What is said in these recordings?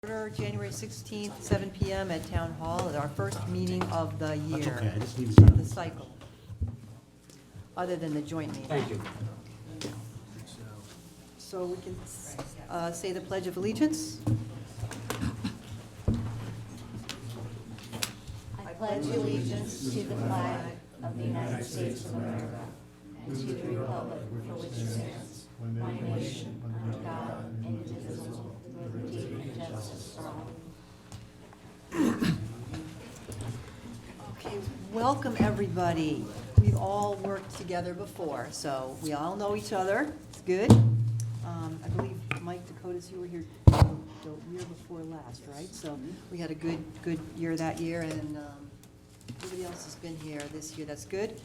January 16th, 7 p.m. at Town Hall at our first meeting of the year. That's okay, I just need to Of see the cycle, other than the joint meeting. Thank you. So we can say the Pledge of Allegiance. I pledge allegiance to the flag of the United States of America and to the republic for which it stands, one nation, under God, indivisible, with liberty and justice for all. Okay, welcome, everybody. We've all worked together before, so we all know each other. It's good. I believe, Mike Dakotas, you were here the year before last, right? So we had a good year that year, and everybody else has been here this year. That's good.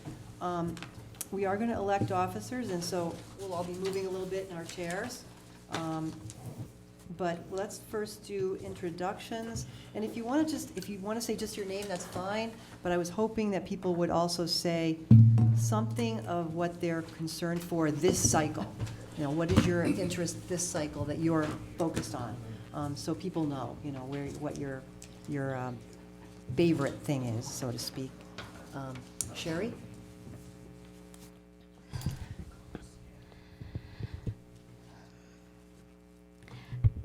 We are going to elect officers, and so we'll all be moving a little bit in our chairs. But let's first do introductions. And if you want to say just your name, that's fine. But I was hoping that people would also say something of what they're concerned for this cycle. You know, what is your interest this cycle that you're focused on? So people know, you know, what your favorite thing is, so to speak. Sherry?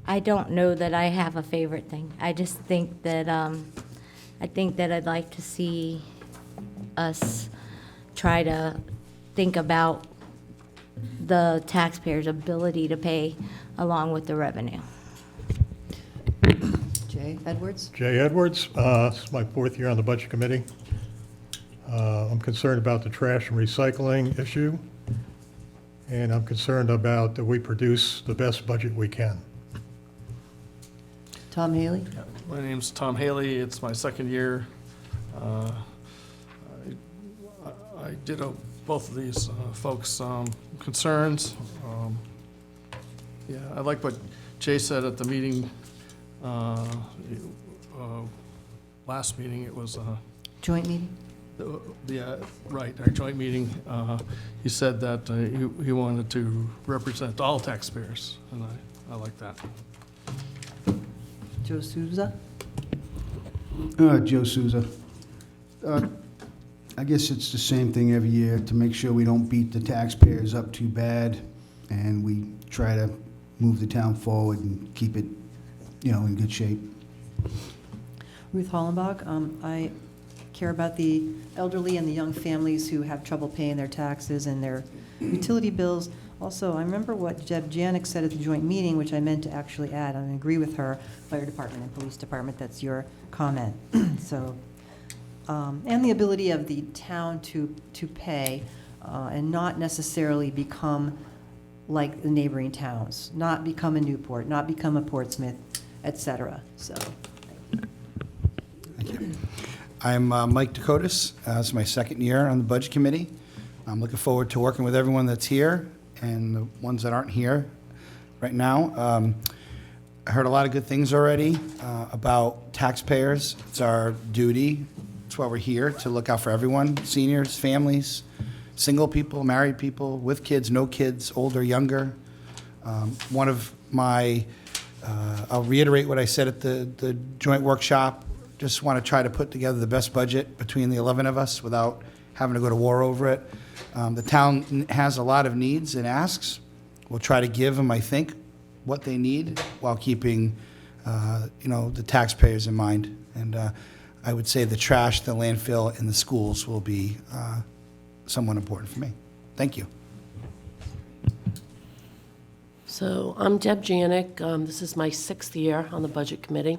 I don't know that I have a favorite thing. I just think that I'd like to see us try to think about the taxpayers' ability to pay along with the revenue. Jay Edwards? Jay Edwards. This is my fourth year on the Budget Committee. I'm concerned about the trash and recycling issue, and I'm concerned about that we produce the best budget we can. Tom Haley? My name's Tom Haley. It's my second year. I ditto both of these folks' concerns. Yeah, I like what Jay said at the meeting, last meeting. It was Joint meeting? right, our joint meeting. He said that he wanted to represent all taxpayers, and I like that. Joe Souza? Joe Souza. I guess it's the same thing every year, to make sure we don't beat the taxpayers up too bad, and we try to move the town forward and keep it, you know, in good shape. Ruth Hollenbach. I care about the elderly and the young families who have trouble paying their taxes and their utility bills. Also, I remember what Deb Janik said at the joint meeting, which I meant to actually add, and I agree with her, fire department and police department, that's your comment. So, and the ability of the town to pay and not necessarily become like the neighboring towns, not become a Newport, not become a Portsmouth, et cetera. So, Thank you. I'm Mike Dakotas. It's my second year on the Budget Committee. I'm looking forward to working with everyone that's here and the ones that aren't here right now. I heard a lot of good things already about taxpayers. It's our duty. It's why we're here, to look out for everyone, seniors, families, single people, married people, with kids, no kids, older, younger. One of my, I'll reiterate what I said at the joint workshop. Just want to try to put together the best budget between the 11 of us without having to go to war over it. The town has a lot of needs and asks. We'll try to give them, I think, what they need while keeping, you know, the taxpayers in mind. And I would say the trash, the landfill, and the schools will be somewhat important for me. Thank you. So I'm Deb Janik. This is my 6th year on the Budget Committee.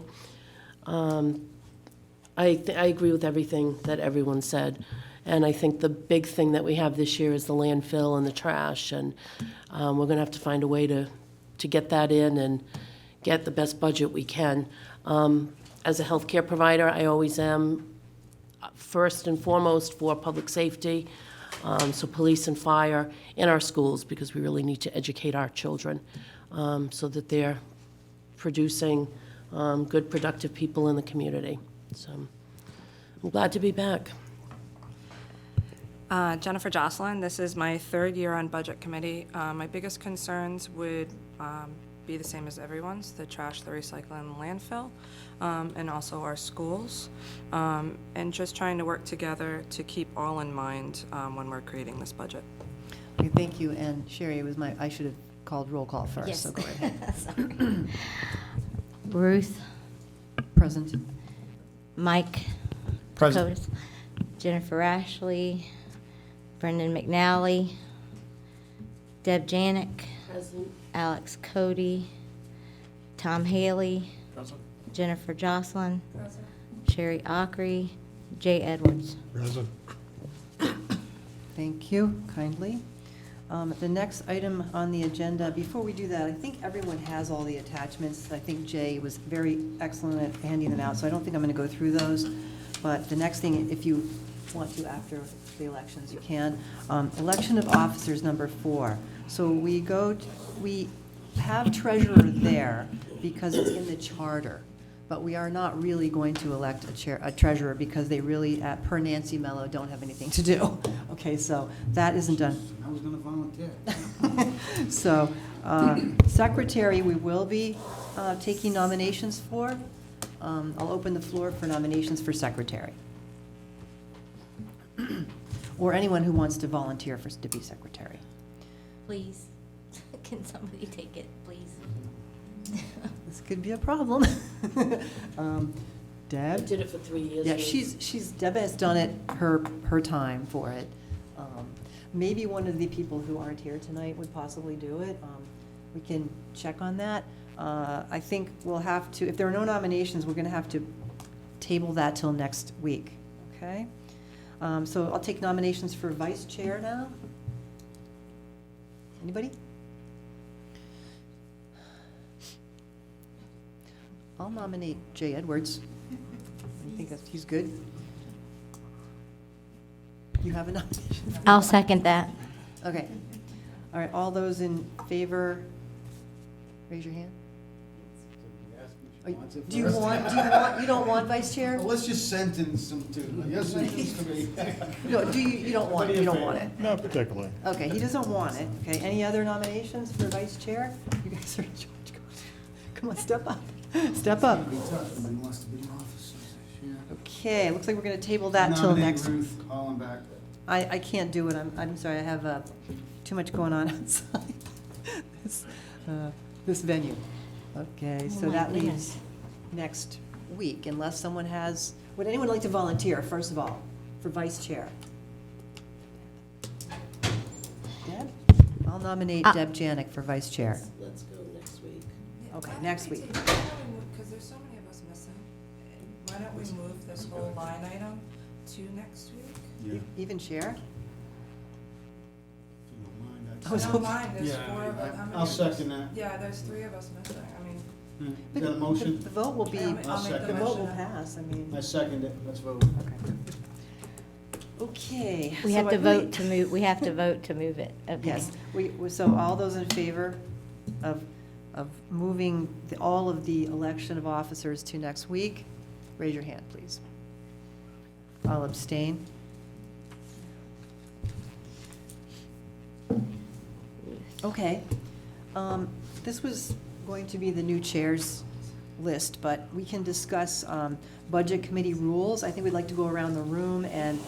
I agree with everything that everyone said. And I think the big thing that we have this year is the landfill and the trash. And we're going to have to find a way to get that in and get the best budget we can. As a healthcare provider, I always am first and foremost for public safety, so police and fire in our schools, because we really need to educate our children so that they're producing good, productive people in the community. So I'm glad to be back. Jennifer Jocelyn. This is my 3rd year on Budget Committee. My biggest concerns would be the same as everyone's, the trash, the recycling, and the landfill, and also our schools, and just trying to work together to keep all in mind when we're creating this budget. Okay, thank you, and Sherry, it was I should have called roll call first, Yes. so go ahead. Sorry. Ruth, Present. Mike Present. Kotis, Jennifer Ashley, Brendan McNally, Deb Janik, Present. Alex Cody, Tom Haley, Present. Jennifer Jocelyn, Sherry Ockery, Jay Edwards. Present. Thank you kindly. The next item on the agenda, before we do that, I think everyone has all the attachments. I think Jay was very excellent at handing them out, so I don't think I'm going to go through those. But the next thing, if you want to after the elections, you can. Election of officers, number 4. So we have treasurer there because it's in the charter, but we are not really going to elect a treasurer because they really, per Nancy Mello, don't have anything to do. Okay, so that isn't done. I was going to volunteer. So, secretary, we will be taking nominations for. I'll open the floor for nominations for secretary. Or anyone who wants to volunteer to be secretary. Please, can somebody take it, please? This could be a problem. I Deb? did it for 3 years. Yeah, Ruth. Deb has done it her time for it. Maybe one of the people who aren't here tonight would possibly do it. We can check on that. I think we'll have to, if there are no nominations, we're gonna have to table that till next week, okay? So I'll take nominations for vice chair now. Anybody? I'll nominate Jay Edwards. I think he's good. You have a nomination? I'll second that. Okay. All right, all those in favor, raise your hand. You don't want vice chair? Well, let's just sentence them to, yes, sentence to me. No, you don't want it? Not particularly. Okay, he doesn't want it. Okay, any other nominations for vice chair? You guys are in charge. Come on, step up. Step up. Be tough, nobody wants to be in office. Yeah. Okay, looks like we're gonna table that till Nominate next. Ruth, call him back. I can't do it. I'm sorry, I have too much going on outside this venue. Okay, so Oh my that goodness. leaves next week, unless someone has, would anyone like to volunteer, first of all, for vice chair? Deb? I'll nominate Deb Janik for vice chair. Let's go next week. Okay, next week. Because there's so many of us missing, why don't we move this whole line item to next week? Yeah. Even chair? If you don't mind, I'd I was I hoping- don't mind, there's Yeah. 4 of us, how many? I'll second that. Yeah, there's 3 of us missing, I mean. Is that a motion? The vote will be, I'll I'll make second. the vote will motion. pass, I mean. I second it, let's vote. Okay. We so have I to really- vote to move, we have to vote to move it. Okay. Yes, so all those in favor of moving all of the election of officers to next week, raise your hand, please. I'll abstain. Okay. This was going to be the new chairs list, but we can discuss budget committee rules. I think we'd like to go around the room, and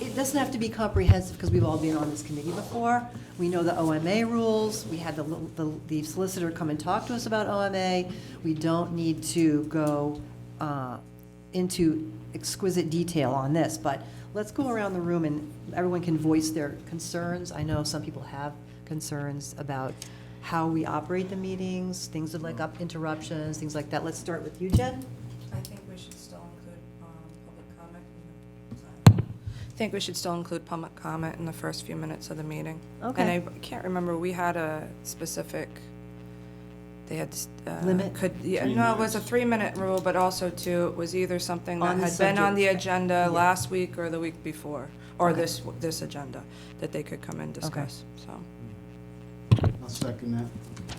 it doesn't have to be comprehensive because we've all been on this committee before. We know the OMA rules. We had the solicitor come and talk to us about OMA. We don't need to go into exquisite detail on this, but let's go around the room and everyone can voice their concerns. I know some people have concerns about how we operate the meetings, things like interruptions, things like that. Let's start with you, Jen. I think we should still include public comment. I think we should still include public comment in the first few minutes of the meeting. Okay. And I can't remember, we had a specific, they had. Limit? Yeah, 3 no, it was a minutes. 3-minute rule, but also too, it was either something that On the had been on the subject. agenda Yeah. last week or the week before, or Okay. this agenda, that they could come and discuss, so. I'll second that.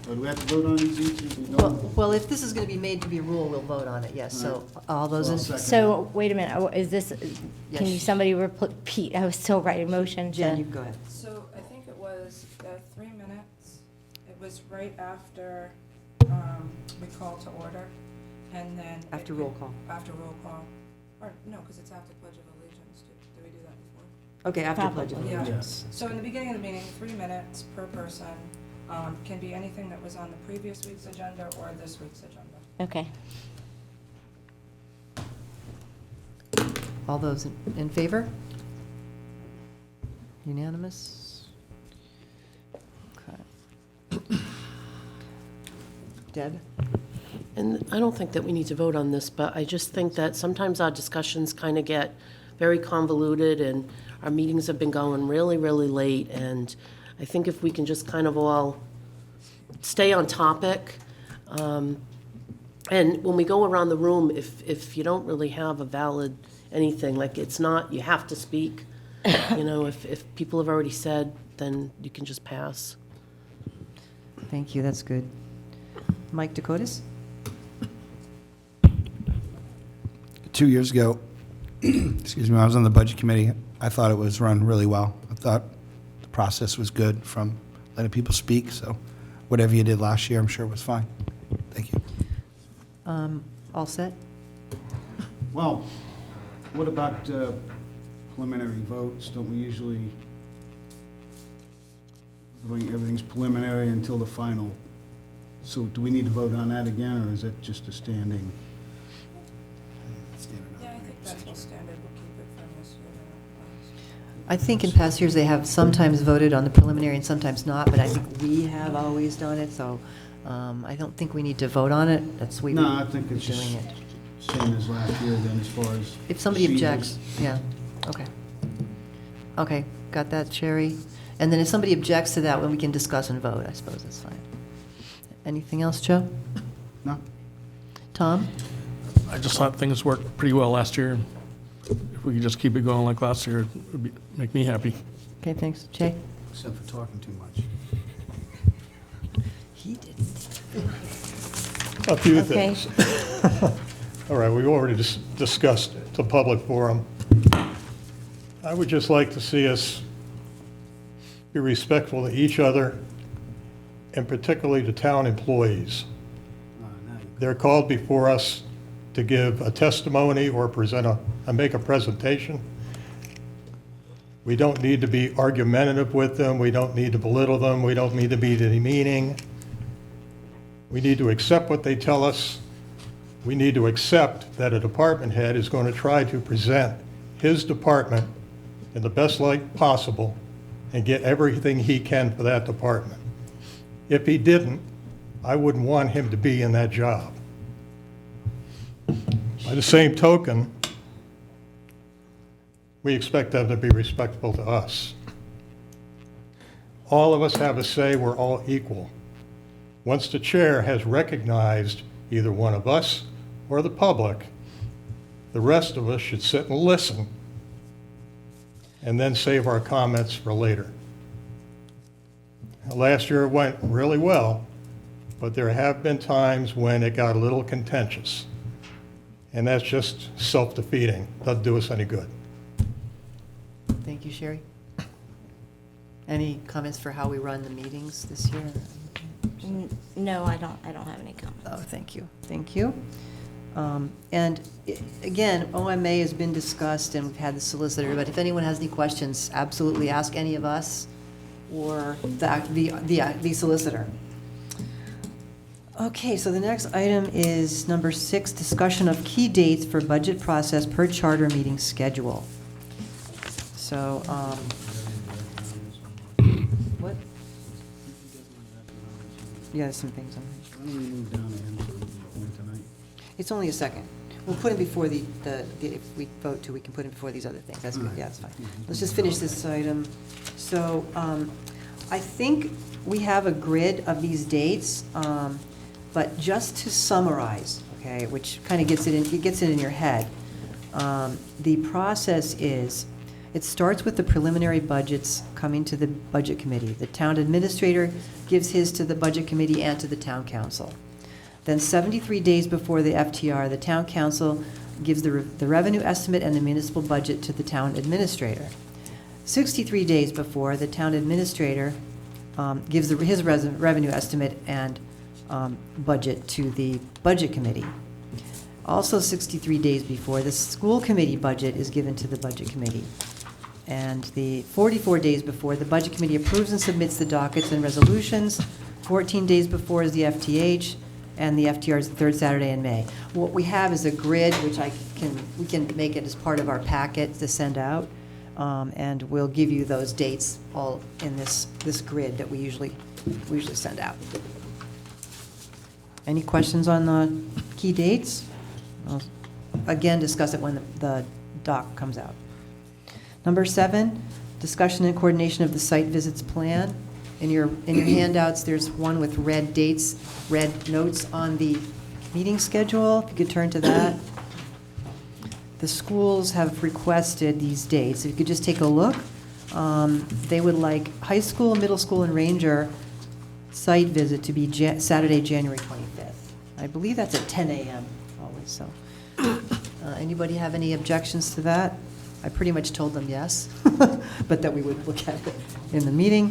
But do we have to vote on these each? We don't? Well, if this is going to be made to be a rule, we'll vote on it, yes. So all those So in, I'll second So, wait a minute, is this, can you, Yes. somebody repeat, I was still writing motion Jen, you to, go ahead. So I think it was 3 minutes. It was right after we call to order, and then. After roll call. After roll call, or, no, because it's after Pledge of Allegiance. Did we do that before? Okay, after Pledge of Probably. Allegiance. So in the beginning of the meeting, 3 minutes per person, can be anything that was on the previous week's agenda or this week's agenda. Okay. All those in favor? Unanimous? Okay. Deb? And I don't think that we need to vote on this, but I just think that sometimes our discussions kind of get very convoluted, and our meetings have been going really, really late, and I think if we can just kind of all stay on topic, and when we go around the room, if you don't really have a valid anything, like it's not, you have to speak, you know, if people have already said, then you can just pass. Thank you, that's good. Mike Dakotas? 2 years ago, excuse me, I was on the Budget Committee. I thought it was run really well. I thought the process was good from letting people speak, so whatever you did last year, I'm sure was fine. Thank you. All set? Well, what about preliminary votes? Don't we usually, everything's preliminary until the final? So do we need to vote on that again, or is that just a standing? Yeah, I think that's all standard. We'll keep it from this year to last. I think in past years, they have sometimes voted on the preliminary and sometimes not, but I think we have always done it, so I don't think we need to vote on it. That's we No, were I think it's doing just it. same as last year then, as far as. If somebody procedures. objects, yeah, okay. Okay, got that, Sherry? And then if somebody objects to that, then we can discuss and vote, I suppose that's fine. Anything else, Joe? No? Tom? I just thought things worked pretty well last year. If we could just keep it going like last year, it would make me happy. Okay, thanks. Jay? Except for talking too much. He didn't. A few Okay. things. All right, we've already discussed the public forum. I would just like to see us be respectful to each other, and particularly to town employees. Now you- They're called before us to give a testimony or make a presentation. We don't need to be argumentative with them. We don't need to belittle them. We don't need to be demeaning. We need to accept what they tell us. We need to accept that a department head is going to try to present his department in the best light possible and get everything he can for that department. If he didn't, I wouldn't want him to be in that job. By the same token, we expect them to be respectful to us. All of us have a say, we're all equal. Once the chair has recognized either one of us or the public, the rest of us should sit and listen and then save our comments for later. Last year it went really well, but there have been times when it got a little contentious. And that's just self-defeating. Doesn't do us any good. Thank you, Sherry. Any comments for how we run the meetings this year? No, I don't have any comments. Oh, thank you, thank you. And again, OMA has been discussed, and we've had the solicitor, but if anyone has any questions, absolutely ask any of us or the solicitor. Okay, so the next item is number 6, discussion of key dates for budget process per charter meeting schedule. So, what? Yeah, there's some things on there. Why don't we move down to him so we can go in tonight? It's only a second. We'll put it before if we vote to, we can put it before these other things. That's good, yeah, that's fine. Let's just finish this item. So, I think we have a grid of these dates, but just to summarize, okay, which kind of gets it in your head. The process is, it starts with the preliminary budgets coming to the Budget Committee. The town administrator gives his to the Budget Committee and to the town council. Then 73 days before the FTR, the town council gives the revenue estimate and the municipal budget to the town administrator. 63 days before, the town administrator gives his revenue estimate and budget to the Budget Committee. Also 63 days before, the school committee budget is given to the Budget Committee. And the 44 days before, the Budget Committee approves and submits the dockets and resolutions. 14 days before is the FTH, and the FTR is the third Saturday in May. What we have is a grid, which we can make it as part of our packet to send out, and we'll give you those dates all in this grid that we usually send out. Any questions on the key dates? I'll again discuss it when the doc comes out. Number 7, discussion and coordination of the site visits plan. In your handouts, there's one with red dates, red notes on the meeting schedule. If you could turn to that. The schools have requested these dates. If you could just take a look. They would like high school, middle school, and Ranger site visit to be Saturday, January 25th. I believe that's at 10 a.m. always, so. Anybody have any objections to that? I pretty much told them yes, but that we would look at it in the meeting.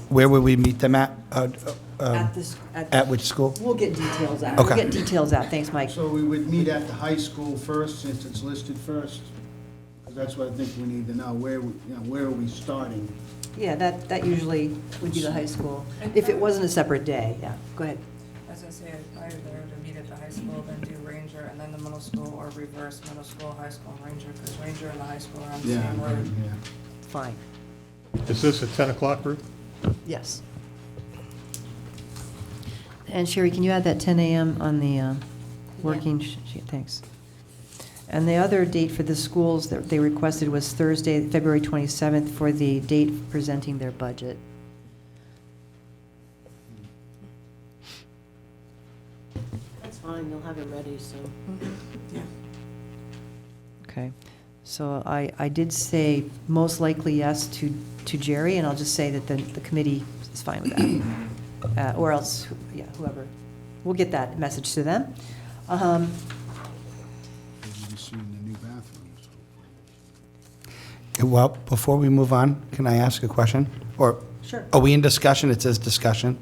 Where would we meet them at? At Which school? We'll get details out. Okay. We'll get details out. Thanks, Mike. So we would meet at the high school first, since it's listed first? Because that's what I think we need to know, where are we starting? Yeah, that usually would be the high school. If it wasn't a separate day, yeah. Go ahead. As I say, either to meet at the high school, then do Ranger, and then the middle school, or reverse middle school, high school, and Ranger, because Ranger and the high school are on the same road. Yeah. Fine. Is this at 10 o'clock, Ruth? Yes. And Sherry, can you add that 10 a.m. on the working sheet? Thanks. And the other date for the schools that they requested was Thursday, February 27th, for the date presenting their budget. That's fine, you'll have it ready, so. Yeah. Okay. So I did say most likely yes to Jerry, and I'll just say that the committee is fine with that. Or else, yeah, whoever. We'll get that message to them. Maybe soon the new bathrooms. Well, before we move on, can I ask a question? Or Sure. are we in discussion? It says discussion.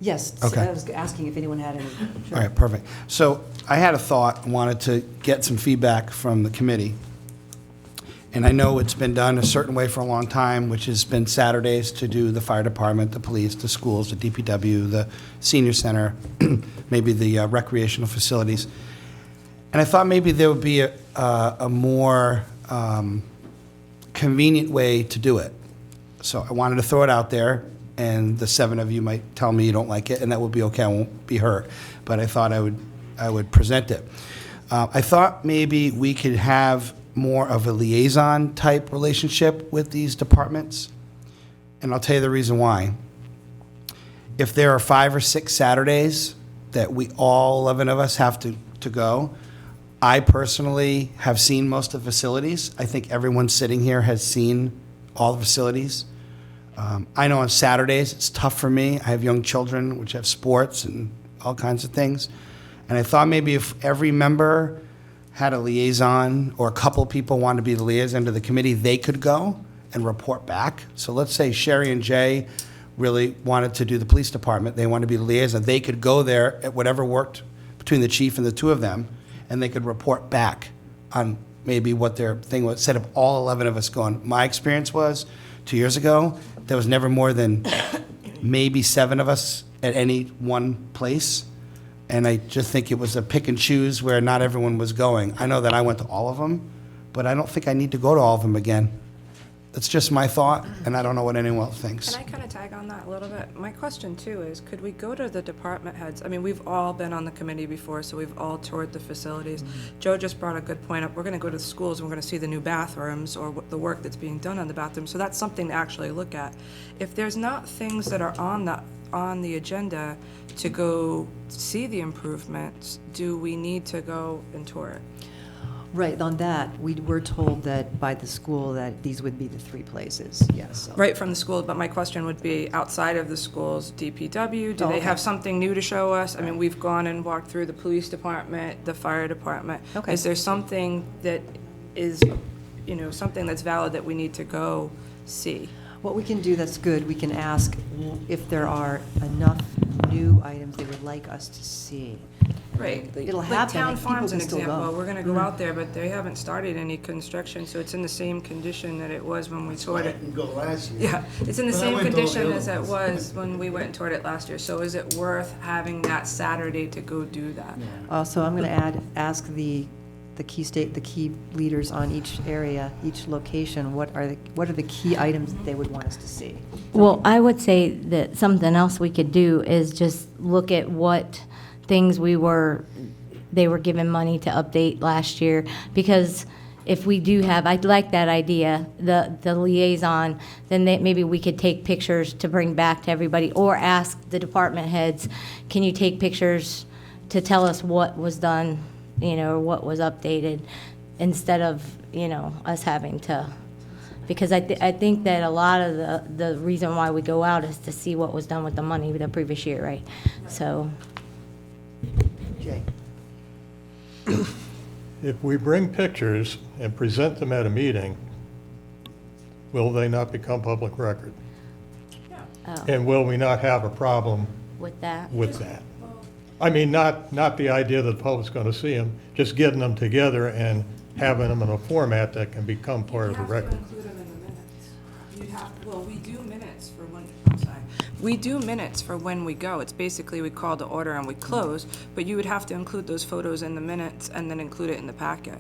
Yes. Okay. I was asking if anyone had any. Sure. All right, perfect. So I had a thought, wanted to get some feedback from the committee. And I know it's been done a certain way for a long time, which has been Saturdays to do the fire department, the police, the schools, the DPW, the senior center, maybe the recreational facilities. And I thought maybe there would be a more convenient way to do it. So I wanted to throw it out there, and the 7 of you might tell me you don't like it, and that would be okay, I won't be hurt. But I thought I would present it. I thought maybe we could have more of a liaison type relationship with these departments. And I'll tell you the reason why. If there are 5 or 6 Saturdays that we all 11 of us have to go, I personally have seen most of the facilities. I think everyone sitting here has seen all the facilities. I know on Saturdays it's tough for me. I have young children which have sports and all kinds of things. And I thought maybe if every member had a liaison, or a couple people wanted to be the liaison to the committee, they could go and report back. So let's say Sherry and Jay really wanted to do the police department, they wanted to be the liaison, they could go there at whatever worked between the chief and the 2 of them, and they could report back on maybe what their thing was, instead of all 11 of us going. My experience was, 2 years ago, there was never more than maybe 7 of us at any one place. And I just think it was a pick and choose where not everyone was going. I know that I went to all of them, but I don't think I need to go to all of them again. That's just my thought, and I don't know what anyone else thinks. Can I kind of tag on that a little bit? My question too is, could we go to the department heads? I mean, we've all been on the committee before, so we've all toured the facilities. Joe just brought a good point up. We're going to go to the schools, and we're going to see the new bathrooms or the work that's being done on the bathrooms. So that's something to actually look at. If there's not things that are on the agenda to go see the improvements, do we need to go and tour it? Right, on that, we were told that by the school that these would be the 3 places, yes. So. Right from the school, but my question would be, outside of the schools, DPW, do Oh, they okay. have something new to show us? I mean, we've gone and walked through the police department, the fire department. Okay. Is there something that is, something that's valid that we need to go see? What we can do that's good, we can ask if there are enough new items they would like us to see. Right. It'll Like happen, Town and people Farm's an can still example, go. we're gonna go out there, but they haven't started any construction, so it's in the same condition that it was when we toured it. Didn't go last year. Yeah, it's in the But I same went to all the condition other as it ones. was when we went and toured it last year, so is it worth having that Saturday to go do that? Also, I'm going to ask the key leaders on each area, each location, what are the key items that they would want us to see? Well, I would say that something else we could do is just look at what things they were given money to update last year, because if we do have, I'd like that idea, the liaison, then maybe we could take pictures to bring back to everybody, or ask the department heads, can you take pictures to tell us what was done, or what was updated, instead of, us having to, because I think that a lot of the reason why we go out is to see what was done with the money the previous year, right? So, Jay? If we bring pictures and present them at a meeting, will they not become public record? oh, And will we not have a problem with that. with that? I mean, not the idea that the public's going to see them, just getting them together and having them in a format that can become part of the record. include them in the minutes. We do minutes for when, I'm sorry. We do minutes for when we go. It's basically, we call to order and we close, but you would have to include those photos in the minutes and then include it in the packet.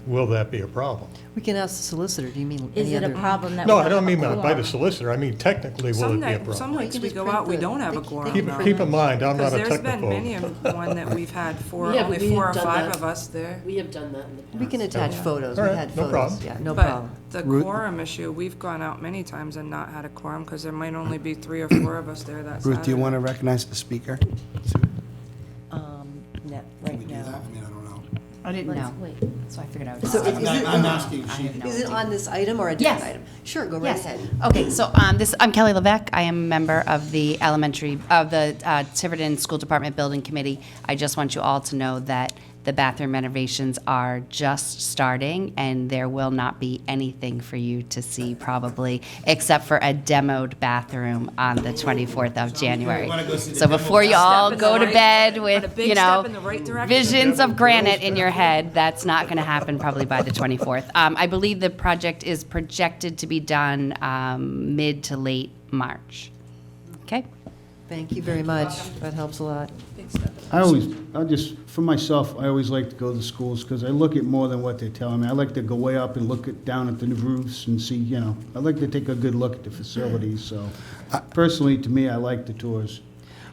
Will that be a problem? We can ask the solicitor, do you mean Is any it a other? problem that? No, we I don't mean have a by the quorum? solicitor, I mean technically will it be a Some problem? weeks can we just go print out, we the- don't have a they- quorum. they though. Keep in mind, I'm not Because a there's been technical. many a one that we've had Yeah, only we've 4 or done 5 that. of us there. We have done that in the past. We can attach photos, All we right, had no photos. problem. Yeah, no But problem. the Ruth? quorum issue, we've gone out many times and not had a quorum because there might only be 3 or 4 of us there that Saturday. Ruth, do you want to recognize the speaker? Right now. I mean, I don't know. I didn't Let's know, wait. so I figured I would. So just- is it- I'm asking if I she, have no Is it idea. on this item or a different Yes. item? Sure, go right Yes. ahead. Okay, so I'm Kelly Levesque. I am a member of the Tiverton School Department Building Committee. I just want you all to know that the bathroom renovations are just starting, and there will not be anything for you to see probably, except for a demoed bathroom on the 24th of January. So before you all go to bed with, But a big step in the right direction. visions of granite in your head, that's not going to happen probably by the 24th. I believe the project is projected to be done mid to late March. Okay? Thank you very much, that helps a lot. For myself, I always like to go to schools because I look at more than what they're telling me. I like to go way up and down at the roofs and see, I like to take a good look at the facilities, so personally, to me, I like the tours.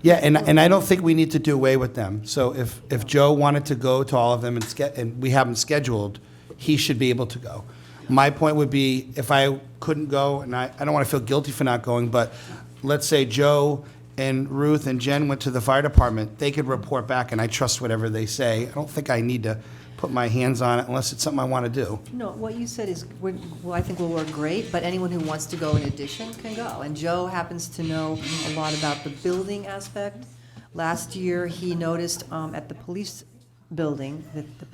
yeah, and I don't think we need to do away with them. So if Joe wanted to go to all of them and we have them scheduled, he should be able to go. My point would be, if I couldn't go, and I don't want to feel guilty for not going, but let's say Joe and Ruth and Jen went to the fire department, they could report back, and I trust whatever they say. I don't think I need to put my hands on it unless it's something I want to do. No, what you said is, I think will work great, but anyone who wants to go in addition can go. And Joe happens to know a lot about the building aspect. Last year, he noticed at the police building,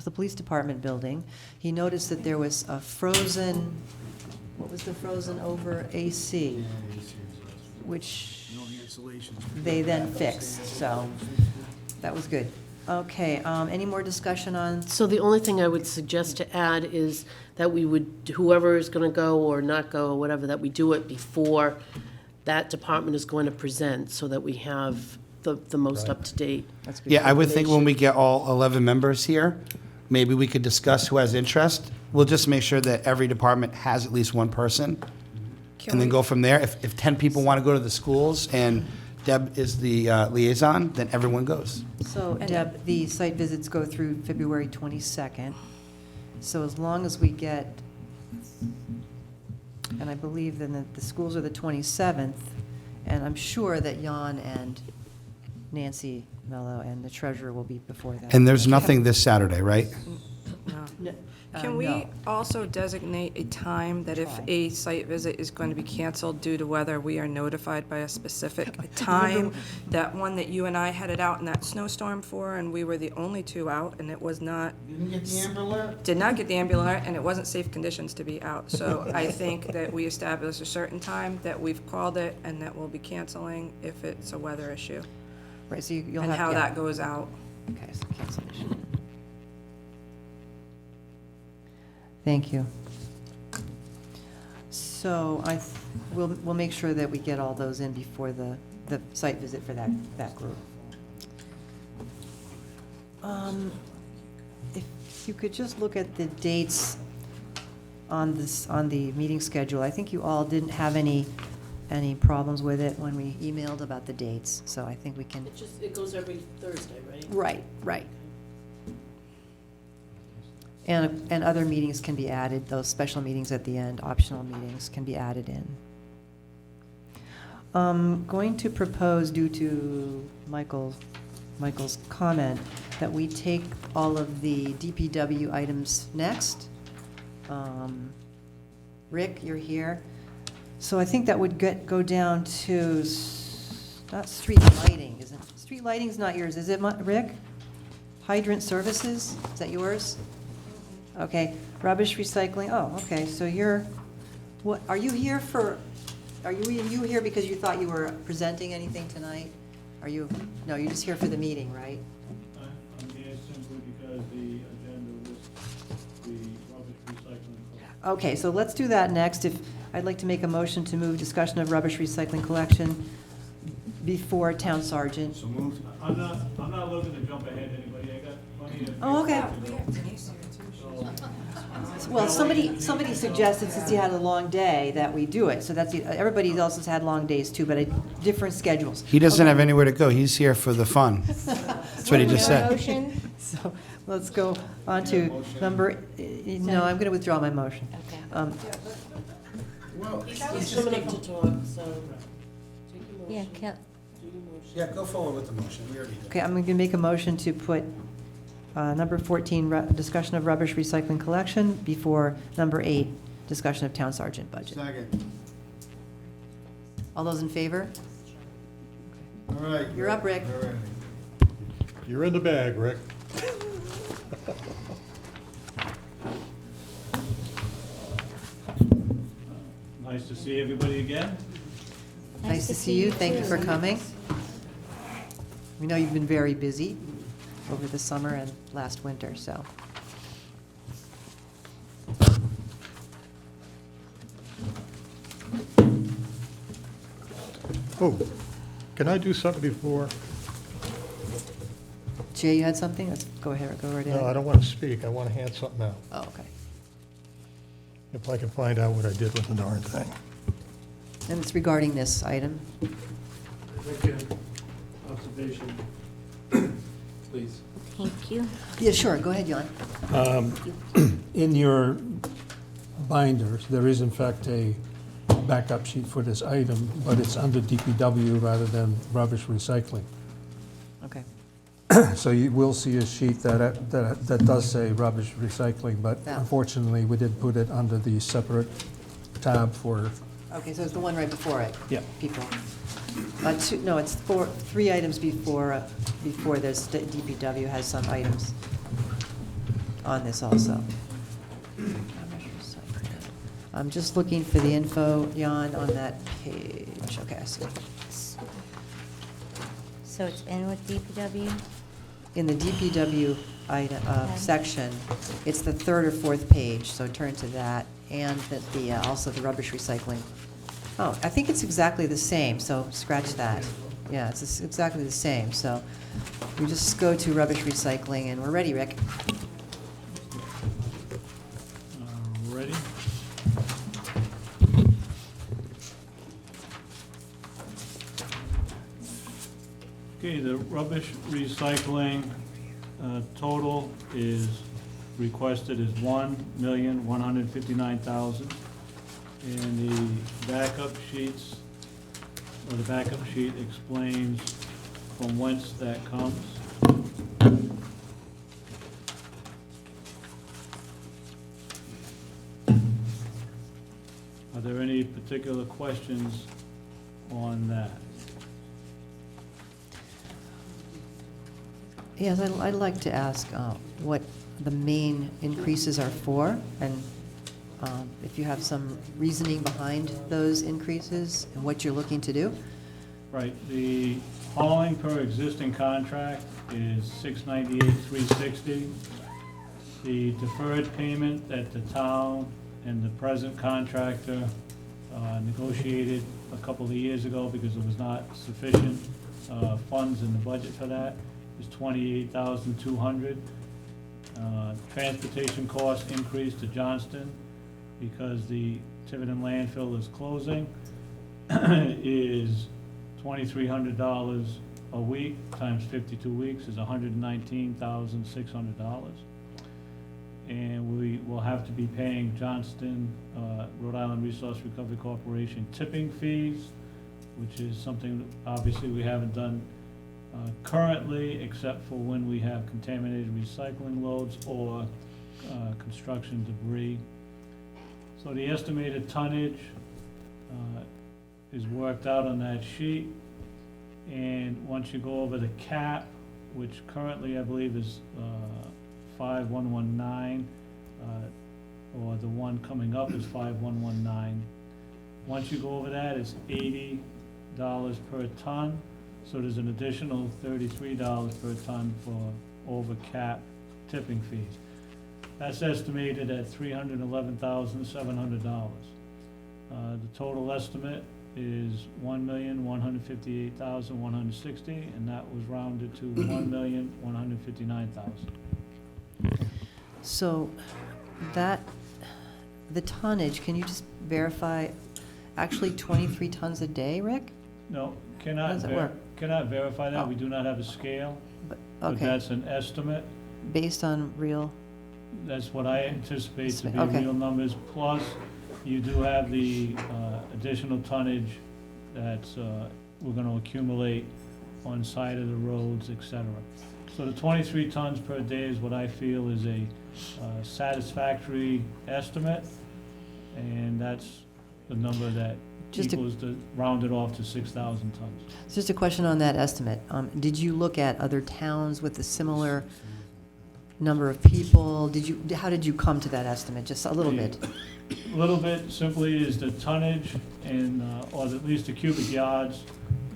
the police department building, he noticed that there was a frozen, what was the frozen over AC? Which they then fixed, so that was good. Okay, any more discussion on, So the only thing I would suggest to add is that we would, whoever is going to go or not go or whatever, that we do it before that department is going to present, so that we have the most up-to-date. that's good. Yeah, I would think when we get all 11 members here, maybe we could discuss who has interest. We'll just make sure that every department has at least one person, and then go from there. If 10 people want to go to the schools and Deb is the liaison, then everyone goes. So Deb, the site visits go through February 22nd. So as long as we get, and I believe then the schools are the 27th, and I'm sure that Jan and Nancy Mello and the treasurer will be before that. And there's nothing this Saturday, right? No. Can we No. also designate a time that if Try. a site visit is going to be canceled due to weather, we are notified by a specific time? That one that you and I headed out in that snowstorm for, and we were the only two out, and it was not, Didn't get the Amber Alert? did not get the ambulance, and it wasn't safe conditions to be out. So I think that we establish a certain time that we've called it and that we'll be canceling if it's a weather issue. Right, so you'll And have, how yeah. that goes out. Okay, so cancellation. Thank you. So we'll make sure that we get all those in before the site visit for that group. If you could just look at the dates on the meeting schedule. I think you all didn't have any problems with it when we emailed about the dates, so I think we can. It goes every Thursday, right? Right. And other meetings can be added, those special meetings at the end, optional meetings can be added in. Going to propose, due to Michael's comment, that we take all of the DPW items next. Rick, you're here. So I think that would go down to, not street lighting, isn't it? Street lighting's not yours, is it, Rick? Hydrant services, is that yours? Okay, rubbish recycling, oh, okay, so what, are you here here because you thought you were presenting anything tonight? No, you're just here for the meeting, right? I'm here simply because the agenda lists the rubbish recycling. Okay, so let's do that next. I'd like to make a motion to move discussion of rubbish recycling collection before town sergeant. So moved. I'm not looking to jump ahead to anybody, I got plenty of. Oh, okay. So, Well, somebody suggested, since he had a long day, that we do it. So everybody else has had long days too, but at different schedules. He doesn't Okay. have anywhere to go. He's here for the fun. That's what he just said. So let's go on to number, no, I'm going to withdraw my motion. Okay. He's coming up to talk, so take your motion. Yeah, Do your motion. Yeah, go forward with the motion. We already did. Okay, I'm going to make a motion to put number 14, discussion of rubbish recycling collection, before number 8, discussion of town sergeant budget. Second. All those in favor? All right. You're up, Rick. All right. You're in the bag, Rick. nice to see everybody again. Nice to see you. Thank you for coming. We know you've been very busy over the summer and last winter, so. Oh, can I do something before? Jay, you had something? Let's go ahead, go right ahead. No, I don't want to speak. I want to hand something out. Oh, okay. If I can find out what I did with the darn thing. And it's regarding this item. Observation. Please. Thank you. Yeah, sure, go ahead, Jan. In your binders, there is in fact a backup sheet for this item, but it's under DPW rather than rubbish recycling. Okay. So you will see a sheet that does say rubbish recycling, but Yeah. unfortunately, we did put it under the separate tab for, Okay, so it's the one right before it. Yeah. People. No, it's three items before this. DPW has some items on this also. I'm just looking for the info, Jan, on that page. Okay, I see. So it's in with DPW? In the DPW item, section, it's the third or fourth page, so turn to that, and also the rubbish recycling. Oh, I think it's exactly the same, so scratch that. Yeah, it's exactly the same, so we just go to rubbish recycling, and we're ready, Rick. Ready? Okay, the rubbish recycling total is requested is $1,159,000. And the backup sheets, or the backup sheet explains from whence that comes. particular questions on that? Yes, I'd like to ask what the main increases are for, and if you have some reasoning behind those increases and what you're looking to do. Right, the hauling per existing contract is $698,360. The deferred payment that the town and the present contractor negotiated a couple of years ago because there was not sufficient funds in the budget for that is $28,200. Transportation costs increased to Johnston because the Tiverton landfill is closing is $2,300 a week times 52 weeks is $119,600. And we will have to be paying Johnston, Rhode Island Resource Recovery Corporation tipping fees, which is something that obviously we haven't done currently, except for when we have contaminated recycling loads or construction debris. So the estimated tonnage is worked out on that sheet. And once you go over the cap, which currently I believe is 5119, or the one coming up is 5119. Once you go over that, it's $80 per ton. So there's an additional $33 per ton for over cap tipping fees. That's estimated at $311,700. The total estimate is $1,158,160, and that was rounded to $1,159,000. So the tonnage, can you just verify, actually 23 tons a day, Rick? No, How does it work? cannot verify that. Oh. We do not have a scale, But, but okay, that's an estimate. based on real, That's what I anticipate to be Okay. real numbers. Plus, you do have the additional tonnage that we're gonna accumulate on side of the roads, et cetera. So the 23 tons per day is what I feel is a satisfactory estimate, and that's the number that Just to- equals to round it off to 6,000 tons. just a question on that estimate. Did you look at other towns with a similar number of people? How did you come to that estimate? Just a little bit? A little bit simply is the tonnage and, or at least the cubic yards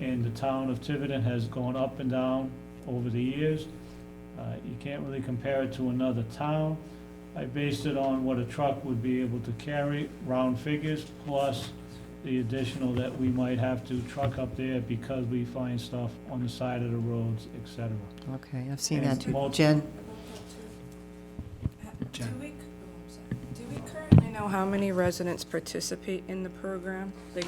in the town of Tiverton has gone up and down over the years. You can't really compare it to another town. I based it on what a truck would be able to carry, round figures, plus the additional that we might have to truck up there because we find stuff on the side of the roads, et cetera. Okay, I've seen And that too. multi- Jen? Do we currently know how many residents participate in the program? Like,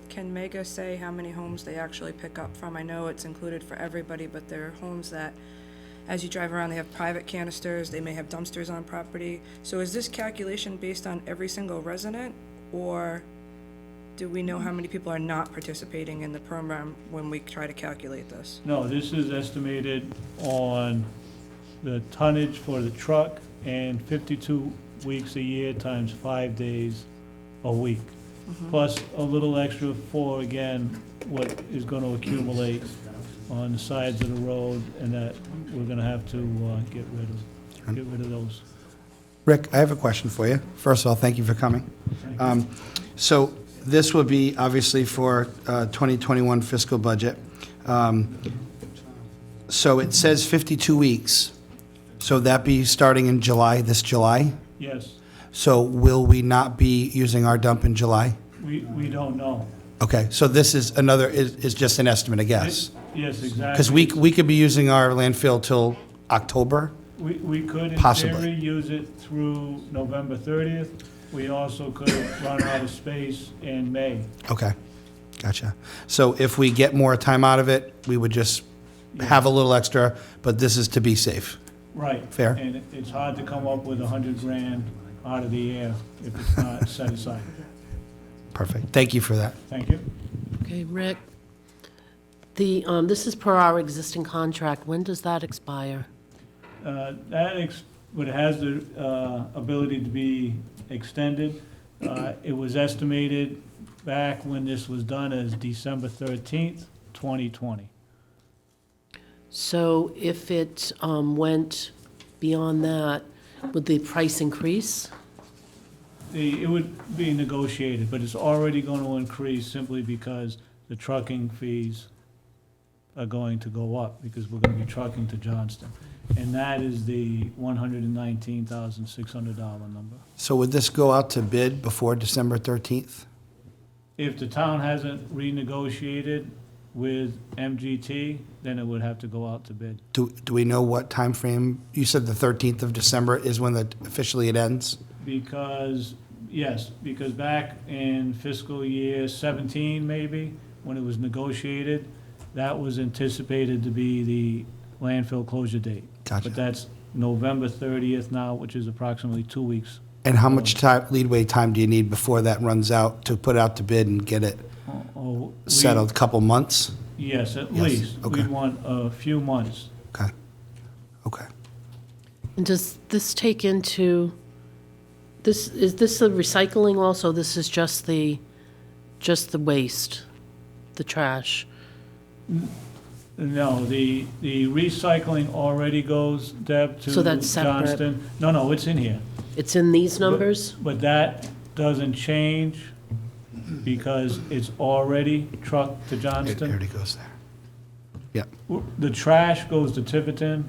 can Mega say how many homes they actually pick up from? I know it's included for everybody, but there are homes that, as you drive around, they have private canisters, they may have dumpsters on property. So is this calculation based on every single resident, or do we know how many people are not participating in the program when we try to calculate this? No, this is estimated on the tonnage for the truck and 52 weeks a year times 5 days a week. Plus a little extra for, again, what is gonna accumulate on the sides of the road, and that we're gonna have to get rid of those. Rick, I have a question for you. First of all, thank you for coming. So this will be obviously for 2021 fiscal budget. So it says 52 weeks. So that be starting in July, this July? Yes, So will we not be using our dump in July? we don't know. Okay, so this is another, is just an estimate, I guess? Yes, exactly. Because we could be using our landfill till October? We could, in Possibly. theory, use it through November 30th. We also could run out of space in May. Okay, gotcha. So if we get more time out of it, we would just have a little extra, but this is to be safe. Right. Fair. And it's hard to come up with $100,000 out of the air if it's not set aside. Perfect. Thank you for that. Thank you. Okay, Rick, this is per our existing contract. When does that expire? But it has the ability to be extended. It was estimated back when this was done as December 13th, 2020. So if it went beyond that, would the price increase? It would be negotiated, but it's already going to increase simply because the trucking fees are going to go up, because we're going to be trucking to Johnston. And that is the $119,600 number. So would this go out to bid before December 13th? If the town hasn't renegotiated with MGT, then it would have to go out to bid. Do we know what time frame? You said the 13th of December is when officially it ends? Because, yes, because back in fiscal year 17, maybe, when it was negotiated, that was anticipated to be the landfill closure date. Gotcha. But that's November 30th now, which is approximately 2 weeks. And how much leadway time do you need before that runs out to put out to bid and get it settled? Couple months? Yes, at Yes, least. okay. We'd want a few months. Okay. Okay. And does this take into, is this the recycling also? This is just the waste, the trash? No, the recycling already goes, Deb, to So that's separate. Johnston. No, it's in here. It's in these numbers? But that doesn't change because it's already trucked to It Johnston. already goes there. Yep. The trash goes to Tiverton,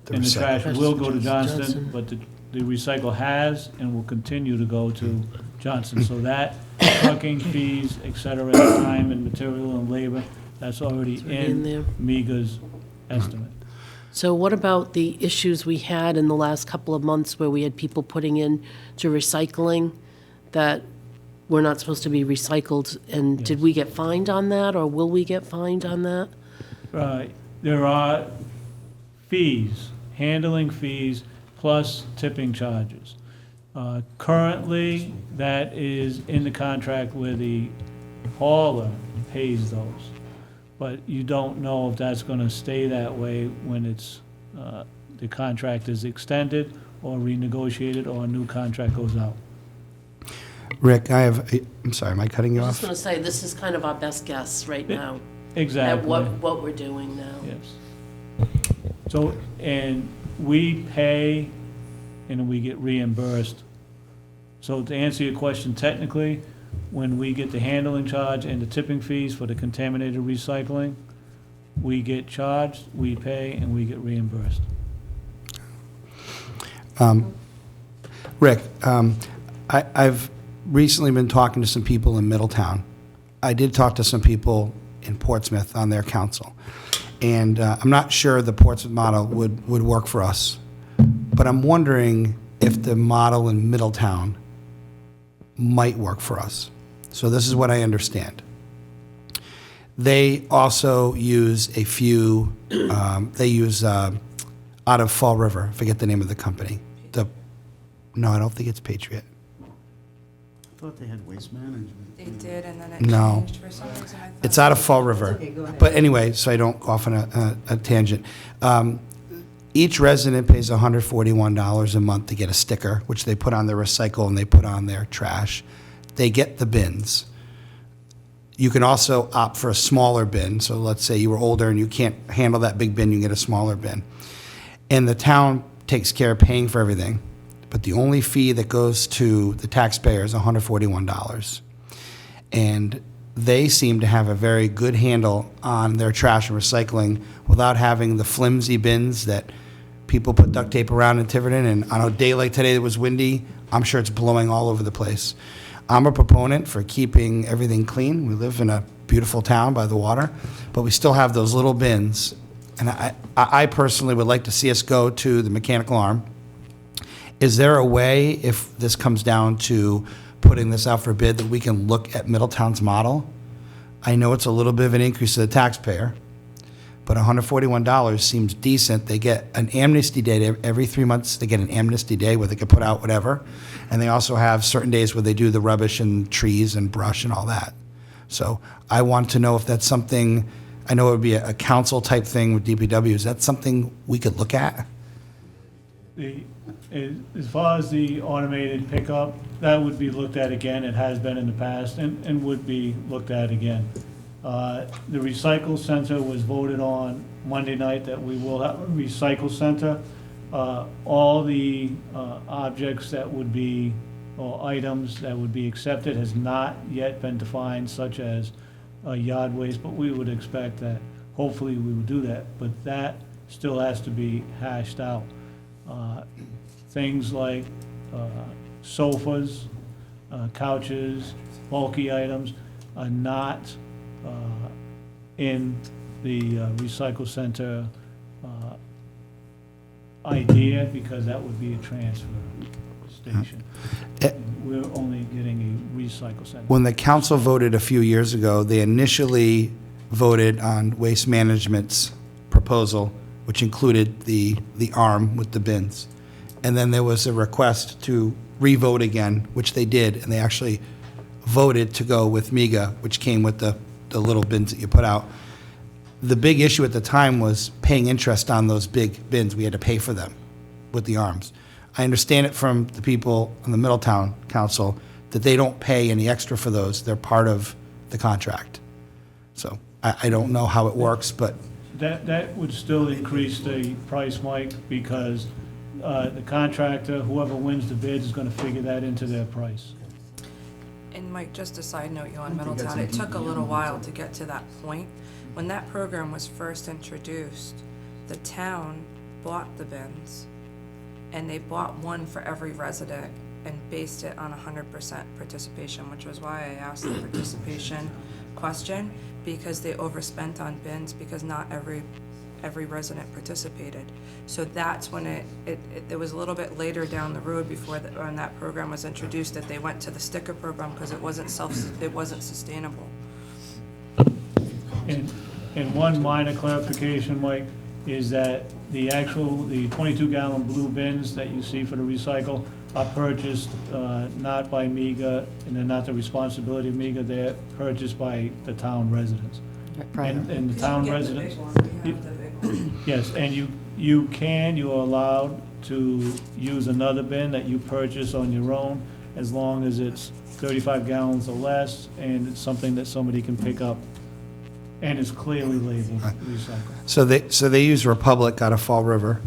The and the recycle. trash will go to Johnston. Johnston, but the recycle has and will continue to go to Johnston. So that trucking fees, et cetera, time and material and labor, that's already in there. in MEGA's estimate. So what about the issues we had in the last couple of months where we had people putting in to recycling that were not supposed to be recycled? And did we get fined on that, or will we get fined on that? There are fees, handling fees, plus tipping charges. Currently, that is in the contract where the hauler pays those. But you don't know if that's gonna stay that way when it's, the contract is extended or renegotiated or a new contract goes out. Rick, I'm sorry, am I cutting you I was just off? going to say, this is kind of our best guess right now at Exactly. what we're doing now. Yes. So, and we pay and we get reimbursed. So to answer your question, technically, when we get the handling charge and the tipping fees for the contaminated recycling, we get charged, we pay, and we get reimbursed. Rick, I've recently been talking to some people in Middletown. I did talk to some people in Portsmouth on their council. And I'm not sure the Portsmouth model would work for us. But I'm wondering if the model in Middletown might work for us. So this is what I understand. They also use a few, out of Fall River, forget the name of the company. No, I don't think it's Patriot. I thought they had waste management. They did, and then it No. changed for some reason. I thought. It's out of Fall River. okay, go ahead. But anyway, so I don't go off on a tangent. Each resident pays $141 a month to get a sticker, which they put on their recycle and they put on their trash. They get the bins. You can also opt for a smaller bin. So let's say you were older and you can't handle that big bin, you can get a smaller bin. And the town takes care of paying for everything. But the only fee that goes to the taxpayer is $141. And they seem to have a very good handle on their trash and recycling without having the flimsy bins that people put duct tape around in Tiverton. And on a day like today that was windy, I'm sure it's blowing all over the place. I'm a proponent for keeping everything clean. We live in a beautiful town by the water, but we still have those little bins. And I personally would like to see us go to the mechanical arm. Is there a way, if this comes down to putting this out for bid, that we can look at Middletown's model? I know it's a little bit of an increase to the taxpayer, but $141 seems decent. They get an amnesty day every 3 months. They get an amnesty day where they can put out whatever. And they also have certain days where they do the rubbish and trees and brush and all that. So I want to know if that's something, I know it would be a council type thing with DPW. Is that something we could look at? As far as the automated pickup, that would be looked at again. It has been in the past and would be looked at again. The recycle center was voted on Monday night that we will have a recycle center. All the objects that would be, or items that would be accepted has not yet been defined, such as yard waste, but we would expect that hopefully we will do that, but that still has to be hashed out. Things like sofas, couches, bulky items are not in the recycle center idea, because that would be a transfer station. We're only getting a recycle center. When the council voted a few years ago, they initially voted on Waste Management's proposal, which included the arm with the bins. And then there was a request to re-vote again, which they did, and they actually voted to go with MEGA, which came with the little bins that you put out. The big issue at the time was paying interest on those big bins. We had to pay for them with the arms. I understand it from the people in the Middletown Council that they don't pay any extra for those. They're part of the contract. So I don't know how it works, but That would still increase the price, Mike, because the contractor, whoever wins the bid, is gonna figure that into their price. And Mike, just a side note, you on Middletown, it took a little while to get to that point. When that program was first introduced, the town bought the bins, and they bought one for every resident and based it on 100% participation, which was why I asked the participation question, because they overspent on bins because not every resident participated. So that's when it was a little bit later down the road before when that program was introduced, that they went to the sticker program because it wasn't sustainable. And one minor clarification, Mike, is that the 22-gallon blue bins that you see for the recycle are purchased not by MEGA, and they're not the responsibility of MEGA, they're purchased by the town residents. And the town residents. Yes, and you're allowed to use another bin that you purchase on your own, as long as it's 35 gallons or less, and it's something that somebody can pick up, and is clearly labeled recycle. So they use Republic out of Fall River.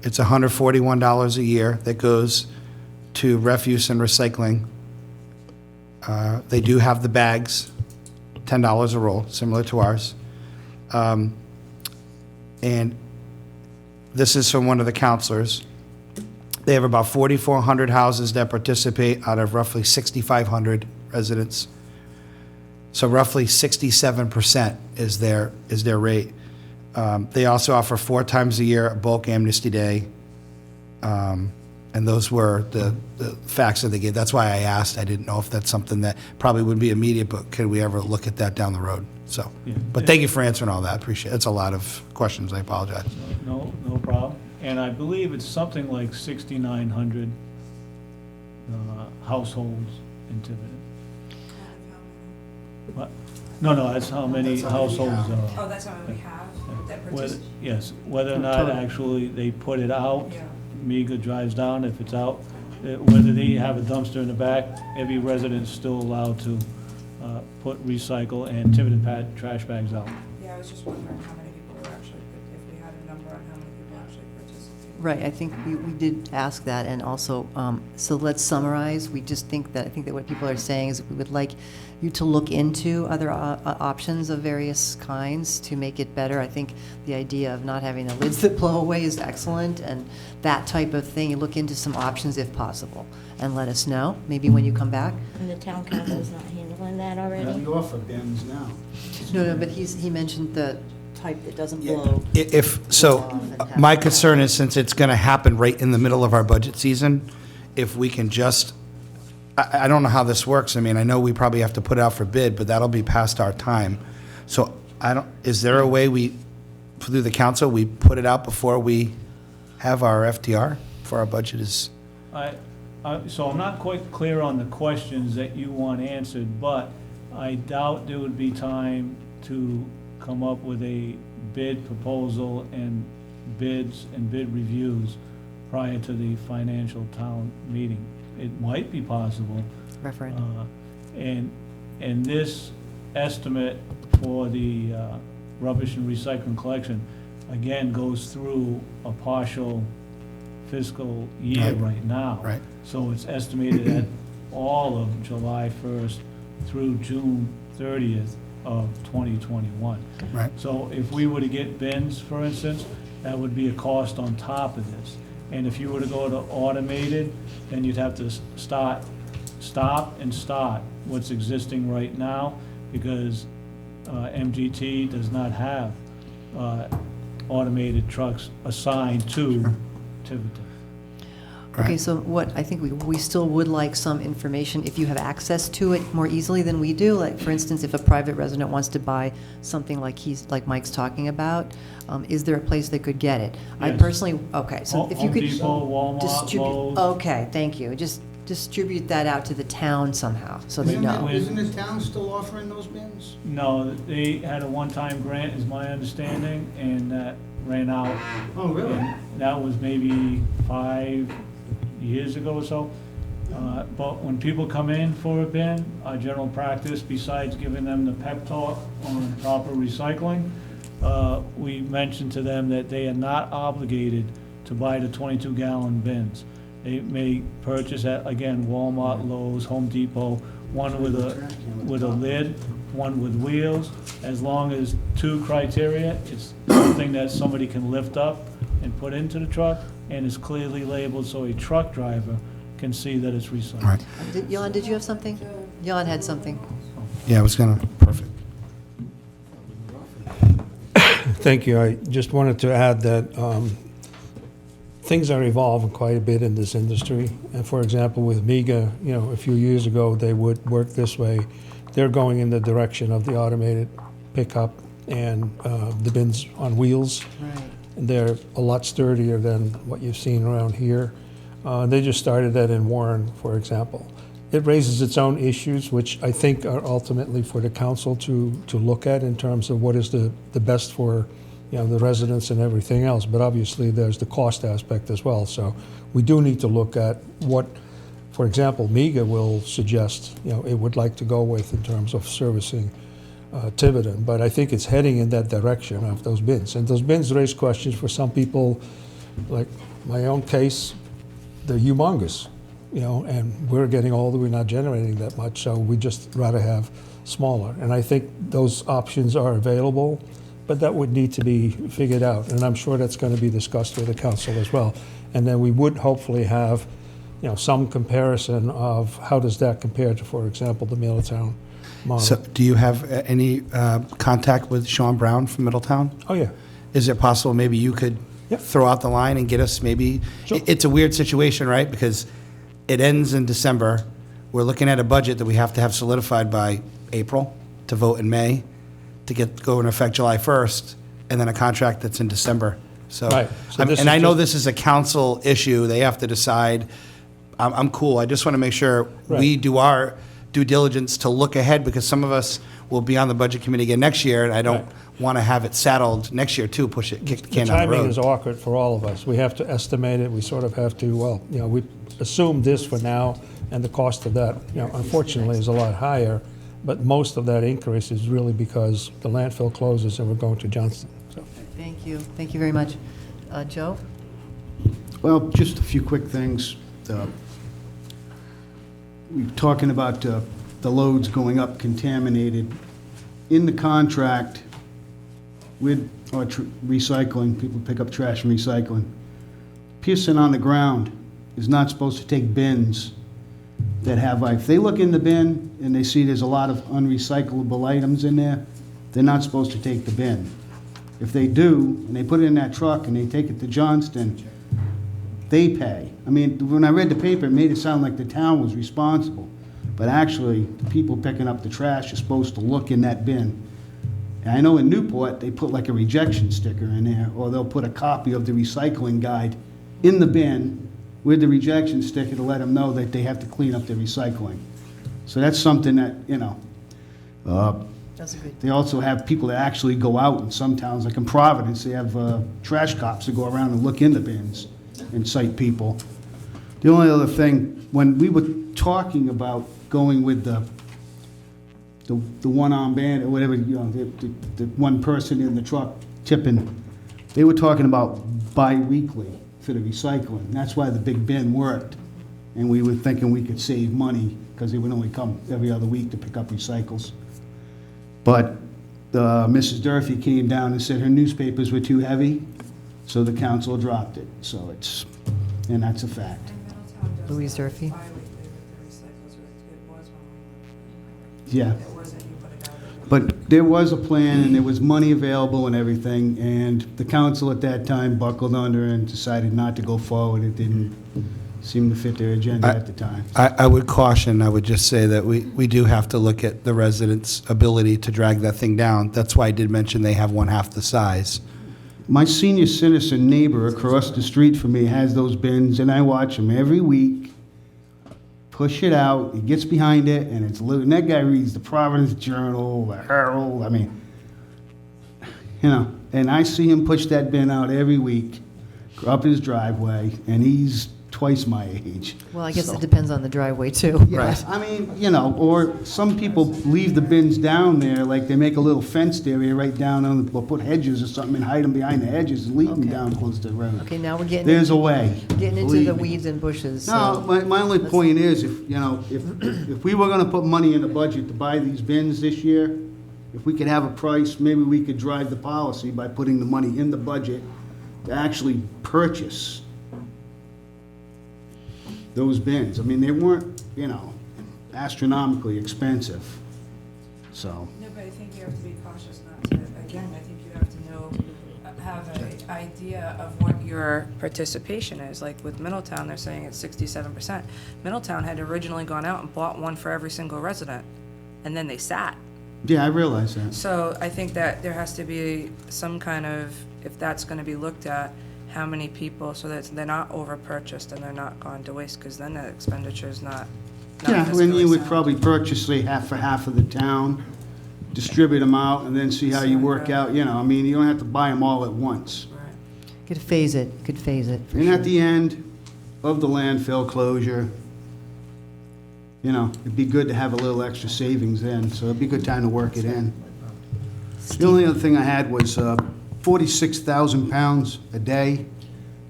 It's $141 a year that goes to refuse and recycling. They do have the bags, $10 a roll, similar to ours. And this is from one of the counselors. They have about 4,400 houses that participate out of roughly 6,500 residents. So roughly 67% is their rate. They also offer 4 times a year a bulk amnesty day. And those were the facts that they gave. That's why I asked. I didn't know if that's something that probably would be immediate, but could we ever look at that down the road? So, Yeah. but thank you for answering all that. Appreciate it. It's a lot of questions. I apologize. No problem. And I believe it's something like 6,900 households in Tiverton. What? No, that's how many households there are. Oh, that's how many we have that Yes, whether or not actually they put it out, MEGA drives down, if it's out, whether they have a dumpster in the back, every resident's still allowed to put recycle and Tiverton trash bags out. Yeah, I was just wondering how many people were actually, if we had a number on how many people actually participated. Right, I think we did ask that, and also, so let's summarize. I think that what people are saying is we would like you to look into other options of various kinds to make it better. I think the idea of not having the lids that blow away is excellent, and that type of thing. You look into some options if possible, and let us know, maybe when you come back. And the town council's not handling that already? We offer bins now. No, but he mentioned the type that doesn't blow. My concern is, since it's going to happen right in the middle of our budget season, if we can just, I don't know how this works. I mean, I know we probably have to put it out for bid, but that'll be past our time. So is there a way through the council, we put it out before we have our FTR, before our budget is? So I'm not quite clear on the questions that you want answered, but I doubt there would be time to come up with a bid proposal and bids and bid reviews prior to the financial town meeting. It might be possible. Referendum. And this estimate for the rubbish and recycling collection, again, goes through a partial fiscal year right now. Right. So it's estimated at all of July 1st through June 30th of 2021. Right. So if we were to get bins, for instance, that would be a cost on top of this. And if you were to go to automated, then you'd have to stop and start what's existing right now, because MGT does not have automated trucks assigned to Tiverton. Okay, so what, I think we still would like some information, if you have access to it more easily than we do. Like, for instance, if a private resident wants to buy something like Mike's talking about, is there a place they could get it? I Yes. personally, okay, so if you Home could Depot, Walmart, distribute, Lowe's. okay, thank you. Just distribute that out to the town somehow, so they know. Isn't the town still offering those bins? No, they had a one-time grant, is my understanding, and that ran out. Oh, really? And that was maybe 5 years ago or so. But when people come in for a bin, our general practice, besides giving them the pep talk on proper recycling, we mention to them that they are not obligated to buy the 22-gallon bins. They may purchase at, again, Walmart, Lowe's, Home Depot, one with a lid, one with wheels. As long as 2 criteria, it's something that somebody can lift up and put into the truck, and is clearly labeled so a truck driver can see that it's recycled. Right. Jan, did you have something? Jan had something. Yeah, I was gonna, perfect. Thank you. I just wanted to add that things are evolving quite a bit in this industry. And for example, with MEGA, a few years ago, they would work this way. They're going in the direction of the automated pickup and the bins on wheels. Right. And they're a lot sturdier than what you've seen around here. They just started that in Warren, for example. It raises its own issues, which I think are ultimately for the council to look at in terms of what is the best for the residents and everything else. But obviously, there's the cost aspect as well. So we do need to look at what, for example, MEGA will suggest it would like to go with in terms of servicing Tiverton. But I think it's heading in that direction of those bins. And those bins raise questions for some people, like my own case, they're humongous. And we're getting older, we're not generating that much, so we just rather have smaller. And I think those options are available, but that would need to be figured out. And I'm sure that's going to be discussed with the council as well. And then we would hopefully have, some comparison of how does that compare to, for example, the Middletown model. So do you have any contact with Sean Brown from Middletown? Oh, yeah. Is it possible maybe you could Yep. throw out the line and get us maybe? Sure. It's a weird situation, right? Because it ends in December. We're looking at a budget that we have to have solidified by April to vote in May to go into effect July 1st, and then a contract that's in December. So, Right. So this and is I know just- this is a council issue. They have to decide. I'm cool. I just want to make sure Right. we do our due diligence to look ahead, because some of us will be on the budget committee again next year, and I don't Right. want to have it saddled next year too, kick the can down the timing road. is awkward for all of us. We have to estimate it, we sort of have to, we assume this for now, and the cost of that, unfortunately, is a lot higher, but most of that increase is really because the landfill closes and we're going to Johnston, so. Thank you. Thank you very much. Joe? Well, just a few quick things. We're talking about the loads going up contaminated. In the contract with our recycling, people pick up trash and recycling. Pearson on the ground is not supposed to take bins that have, if they look in the bin and they see there's a lot of unrecyclable items in there, they're not supposed to take the bin. If they do, and they put it in that truck and they take it to Johnston, they pay. I mean, when I read the paper, it made it sound like the town was responsible. But actually, the people picking up the trash are supposed to look in that bin. And I know in Newport, they put like a rejection sticker in there, or they'll put a copy of the recycling guide in the bin with the rejection sticker to let them know that they have to clean up their recycling. So that's something that, That's a good. they also have people that actually go out in some towns, like in Providence, they have trash cops that go around and look in the bins. and cite people. The only other thing, when we were talking about going with the one-arm band, or whatever, you know, the one person in the truck tipping, they were talking about bi-weekly for the recycling. That's why the big bin worked. And we were thinking we could save money, because they would only come every other week to pick up recycles. But Mrs. Durfee came down and said her newspapers were too heavy, so the council dropped it. So it's, and that's a fact. Louise Durfee? Yeah. But there was a plan, and there was money available and everything, and the council at that time buckled under and decided not to go forward. It didn't seem to fit their agenda at the time. I would caution, I would just say that we do have to look at the residents' ability to drag that thing down. That's why I did mention they have one half the size. My senior citizen neighbor across the street from me has those bins, and I watch him every week push it out. He gets behind it, and it's and that guy reads the Providence Journal, the Herald. I mean, you know, and I see him push that bin out every week up his driveway, and he's twice my age. Well, I guess So- it depends on the driveway, too. Yeah, I mean, you know, or some people leave the bins down there, like they make a little fenced area right down on, or put hedges or something and hide them behind the hedges and leave them Okay. down close to the road. Okay, now we're getting. There's a way. Getting into believe the me. weeds and bushes, No, so. my only point is, if, you know, if we were gonna put money in the budget to buy these bins this year, if we could have a price, maybe we could drive the policy by putting the money in the budget to actually purchase those bins. I mean, they weren't, you know, astronomically expensive, so. No, but I think you have to be cautious not to, again, I think you have to know, have an idea of what your participation is. Like with Middletown, they're saying it's 67%. Middletown had originally gone out and bought one for every single resident, and then they sat. Yeah, I realize that. So I think that there has to be some kind of, if that's gonna be looked at, how many people, so that they're not over-purchased and they're not gone to waste, because then the expenditure's not Yeah, when fiscally you would sound. probably purchase, say, half of the town, distribute them out, and then see how you work out, you know, I mean, you don't have to buy them all at once. Right. Could phase it, for And at sure. the end of the landfill closure, you know, it'd be good to have a little extra savings then, so it'd be a good time to work it in. The only other thing I had was 46,000 pounds a day.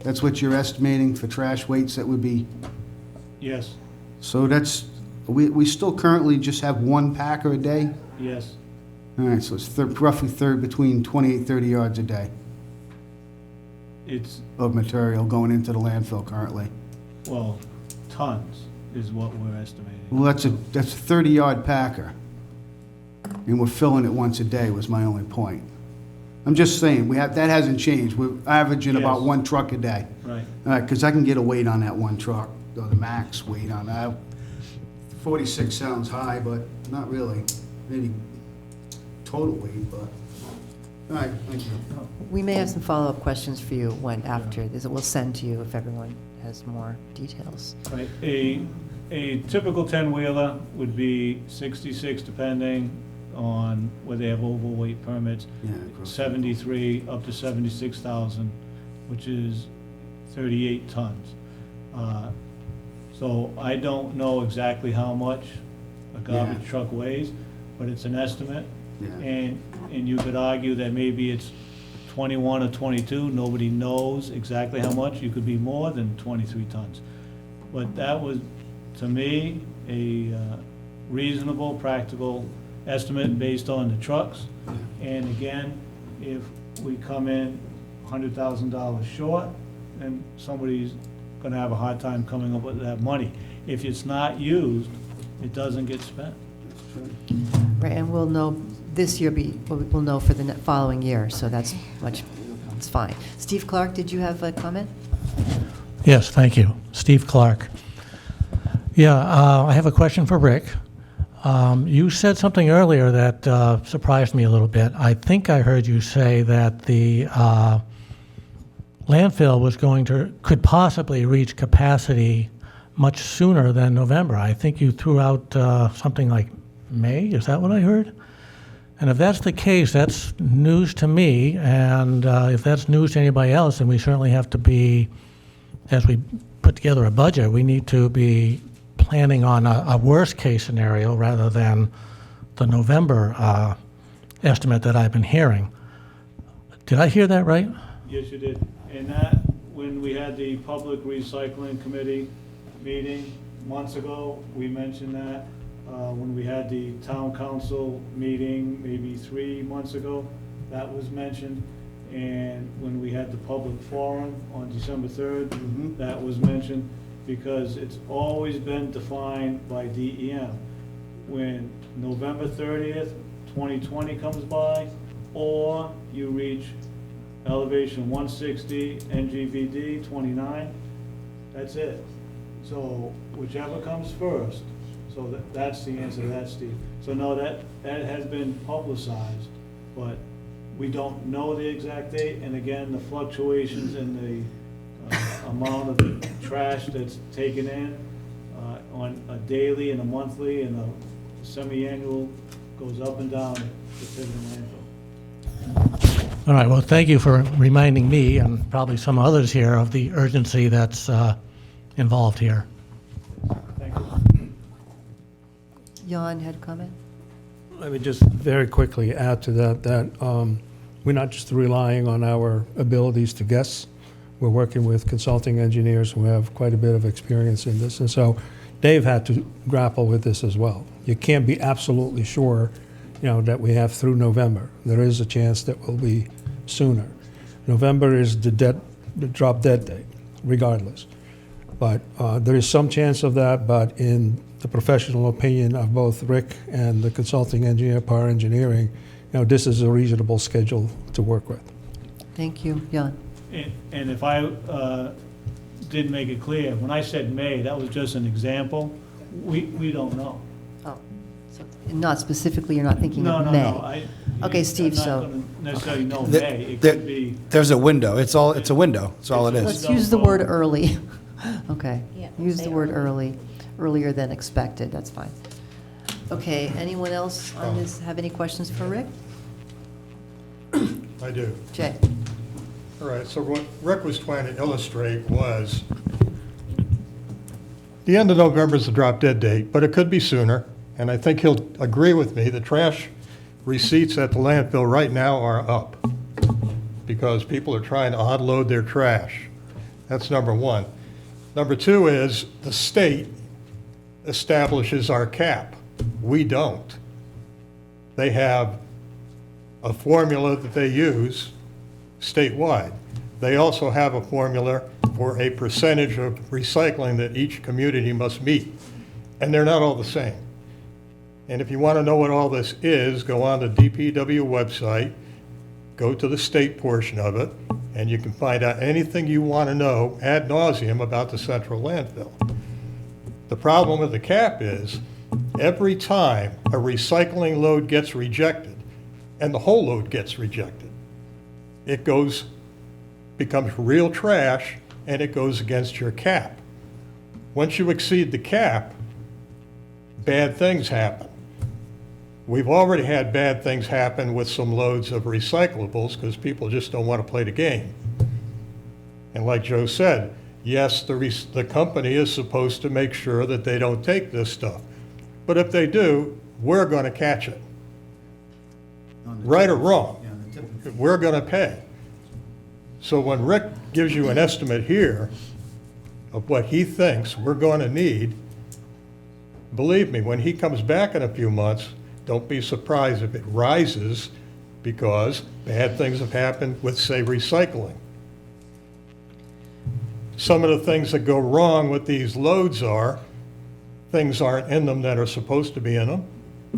That's what you're estimating for trash weights that would be, Yes, so that's, we still currently just have one packer a day? yes. All right, so it's roughly between 28, 30 yards a day It's, of material going into the landfill currently. well, tons is what we're estimating. Well, that's a 30-yard packer, and we're filling it once a day was my only point. I'm just saying, that hasn't changed. We're averaging about Yes. one truck a day. Right. All right, because I can get a weight on that one truck, or the max weight on that. 46 sounds high, but not really. Maybe total weight, but, all right, thank you. We may have some follow-up questions for you after this, we'll send to you if everyone has more details. Right, a typical 10-wheeler would be 66, depending on whether they have overweight permits, Yeah, of course. 73 up to 76,000, which is 38 tons. So I don't know exactly how much a garbage Yeah. truck weighs, but it's an estimate. Yeah. And you could argue that maybe it's 21 or 22, nobody knows exactly how much. You could be more than 23 tons. But that was, to me, a reasonable, practical estimate based on the trucks. And again, if we come in $100,000 short, then somebody's gonna have a hard time coming up with that money. If it's not used, it doesn't get spent. Right, and we'll know, this year we'll know for the following year, so it's fine. Steve Clark, did you have a comment? Yes, thank you. Steve Clark. Yeah, I have a question for Rick. You said something earlier that surprised me a little bit. I think I heard you say that the landfill could possibly reach capacity much sooner than November. I think you threw out something like May. Is that what I heard? And if that's the case, that's news to me. And if that's news to anybody else, then we certainly have to be as we put together a budget, we need to be planning on a worst-case scenario rather than the November estimate that I've been hearing. Did I hear that right? Yes, you did. And that, when we had the Public Recycling Committee meeting months ago, we mentioned that. When we had the Town Council meeting maybe 3 months ago, that was mentioned. And when we had the public forum on December 3rd, that was mentioned, because it's always been defined by DEM. When November 30th, 2020 comes by, or you reach elevation 160, NGVD 29, that's it. So whichever comes first, so that's the answer to that, Steve. So no, that has been publicized, but we don't know the exact date, and again, the fluctuations in the amount of trash that's taken in on a daily and a monthly and a semi-annual goes up and down the Tiverton landfill. All right, well, thank you for reminding me, and probably some others here, of the urgency that's involved here. Thank you. Jan had a comment? Let me just very quickly add to that we're not just relying on our abilities to guess. We're working with consulting engineers who have quite a bit of experience in this. And so they've had to grapple with this as well. You can't be absolutely sure, that we have through November. There is a chance that will be sooner. November is the drop dead date, regardless. But there is some chance of that, but in the professional opinion of both Rick and the consulting engineer, Power Engineering, this is a reasonable schedule to work with. Thank you, Jan. And if I didn't make it clear, when I said May, that was just an example. We don't know. Oh, so not specifically, you're not thinking No, of no, May? no. Okay, Steve, I'm not so- gonna necessarily know The- May. It the- could be, There's a window. It's a window. That's all it is. Let's use the word early. Okay. Yeah, Use say the word early. earlier than expected, that's fine. Okay, anyone else on this have any questions for Rick? I do. Jay? All right, so what Rick was trying to illustrate was, the end of November is the drop dead date, but it could be sooner, and I think he'll agree with me, the trash receipts at the landfill right now are up, because people are trying to unload their trash. That's number one. Number two is, the state establishes our cap. We don't. They have a formula that they use statewide. They also have a formula for a percentage of recycling that each community must meet, and they're not all the same. And if you want to know what all this is, go on the DPW website, go to the state portion of it, and you can find out anything you want to know ad nauseum about the central landfill. The problem with the cap is, every time a recycling load gets rejected, and the whole load gets rejected, it becomes real trash, and it goes against your cap. Once you exceed the cap, bad things happen. We've already had bad things happen with some loads of recyclables because people just don't want to play the game. And like Joe said, yes, the company is supposed to make sure that they don't take this stuff. But if they do, we're going to catch it. Right or wrong, we're going to pay. So when Rick gives you an estimate here of what he thinks we're going to need, believe me, when he comes back in a few months, don't be surprised if it rises because bad things have happened with, say, recycling. Some of the things that go wrong with these loads are, things aren't in them that are supposed to be in them,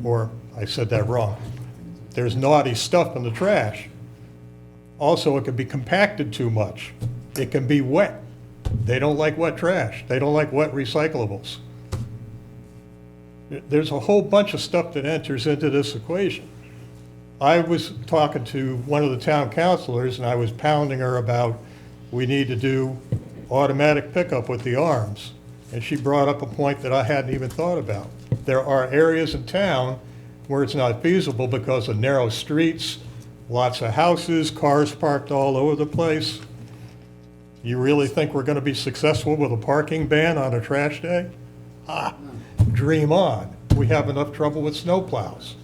or I said that wrong. There's naughty stuff in the trash. Also, it can be compacted too much. It can be wet. They don't like wet trash. They don't like wet recyclables. There's a whole bunch of stuff that enters into this equation. I was talking to one of the town councilors, and I was pounding her about, we need to do automatic pickup with the arms. And she brought up a point that I hadn't even thought about. There are areas in town where it's not feasible because of narrow streets, lots of houses, cars parked all over the place. You really think we're going to be successful with a parking ban on a trash day? Dream on. We have enough trouble with snowplows.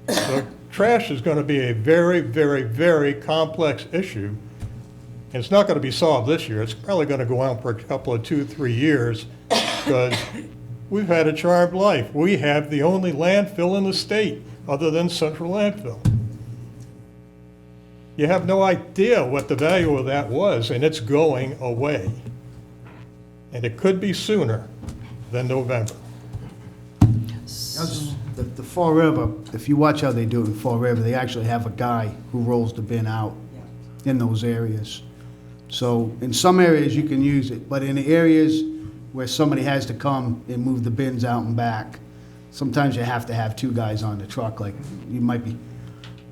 So trash is going to be a very, very, very complex issue. And it's not going to be solved this year. It's probably going to go on for a couple of 2-3 years because we've had a charmed life. We have the only landfill in the state other than Central Landfill. You have no idea what the value of that was, and it's going away. And it could be sooner than November. The Fall River, if you watch how they do it in Fall River, they actually have a guy who rolls the bin out in those areas. So in some areas you can use it, but in the areas where somebody has to come and move the bins out and back, sometimes you have to have 2 guys on the truck, like you might be.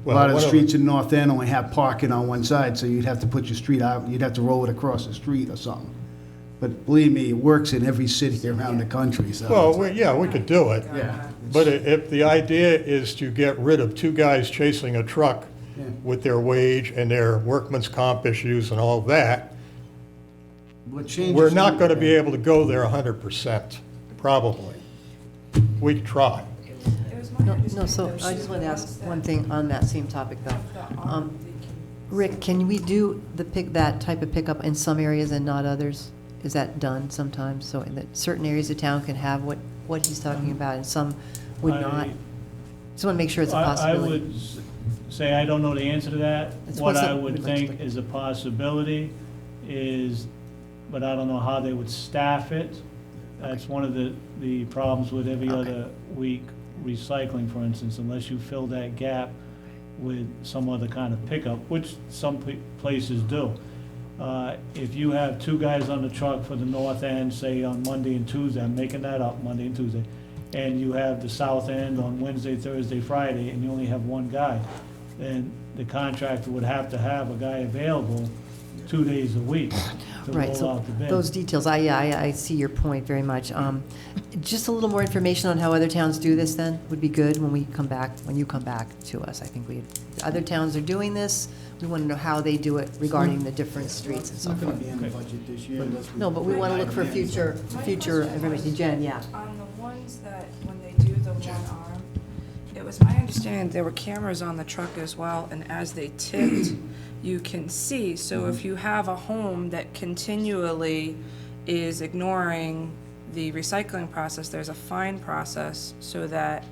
A lot of the streets in North End only have parking on one side, so you'd have to put your street out, you'd have to roll it across the street or something. But believe me, it works in every city around the country, so. Well, we could do it. Yeah. But if the idea is to get rid of 2 guys chasing a truck with their wage and their workman's comp issues and all that, we're not going to be able to go there 100%, probably. We try. No, so I just wanted to ask one thing on that same topic, though. Rick, can we do that type of pickup in some areas and not others? Is that done sometimes? So in that certain areas of town can have what he's talking about and some would not? Just want to make sure it's a possibility. I would say I don't know the answer to that. What I would think is a possibility is, but I don't know how they would staff it. That's one of the problems with every other week recycling, for instance, unless you fill that gap with some other kind of pickup, which some places do. If you have 2 guys on the truck for the north end, say on Monday and Tuesday, I'm making that up, Monday and Tuesday, and you have the south end on Wednesday, Thursday, Friday, and you only have 1 guy, then the contractor would have to have a guy available 2 days a week to Right, roll so out the bin. those details, I see your point very much. Just a little more information on how other towns do this then would be good when you come back to us. I think other towns are doing this. We want to know how they do it regarding the different streets and so It's not forth. going to be in the budget this year unless we. No, but we want to look for future information. Jen, yeah. On the ones that, when they do the one arm, it was my understanding there were cameras on the truck as well, and as they tipped, you can see. So if you have a home that continually is ignoring the recycling process, there's a fine process so that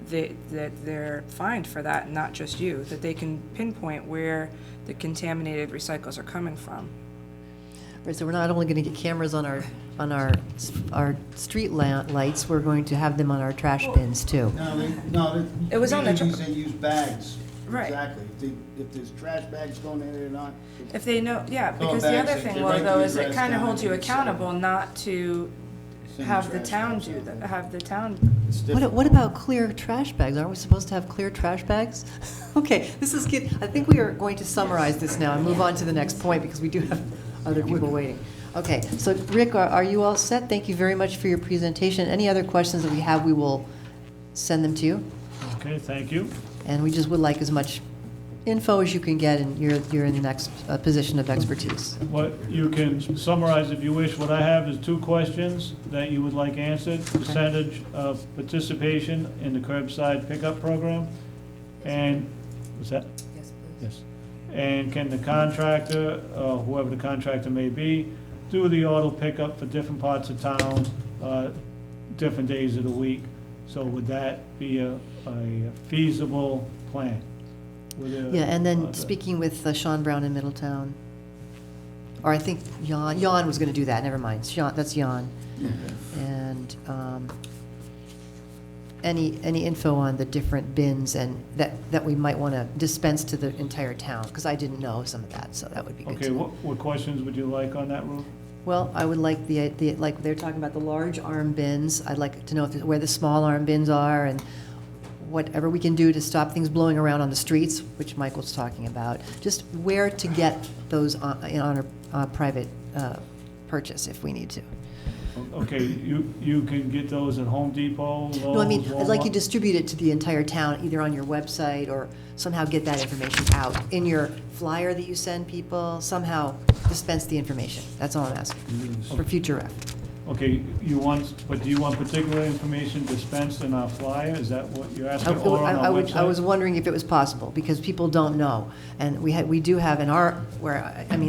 they're fined for that, and not just you, that they can pinpoint where the contaminated recycles are coming from. Right, so we're not only going to get cameras on our street lights, we're going to have them on our trash bins too. No, It was on the truck. They use bags. Right. Exactly. If there's trash bags going in there or not. If they know, yeah, Oh, because the bags, other they thing write was the though is it address kind of down holds you and accountable not to Send have the trash town bags do out. that, have the town. It's different. What about clear trash bags? Aren't we supposed to have clear trash bags? Okay, this is good. I think we are going to summarize this now and move on to the next point because we do have other people waiting. Okay, so Rick, are you all set? Thank you very much for your presentation. Any other questions that we have, we will send them to you. Okay, thank you. And we just would like as much info as you can get, and you're in the next position of expertise. What you can summarize if you wish. What I have is 2 questions that you would like answered. Percentage of participation in the curbside pickup program. And, what's that? Yes, please. Yes. And can the contractor, whoever the contractor may be, do the auto pickup for different parts of town, different days of the week? So would that be a feasible plan? Yeah, and then speaking with Sean Brown in Middletown, or I think Jan was going to do that, never mind, that's Jan. And any info on the different bins and that we might want to dispense to the entire town, because I didn't know some of that, so that would be good Okay, to know. what questions would you like on that, Ruth? Well, I would like like they're talking about the large arm bins, I'd like to know where the small arm bins are and whatever we can do to stop things blowing around on the streets, which Michael's talking about, just where to get those on a private purchase if we need to. Okay, you can get those at Home Depot, Lowe's, No, I mean, I'd like you to Walmart? distribute it to the entire town, either on your website or somehow get that information out in your flyer that you send people, somehow dispense the information. That's all I'm asking, for future ref. Okay, but do you want particular information dispensed in our flyer? Is that what you're asking, or on our website? I was wondering if it was possible, because people don't know. And we do have in our,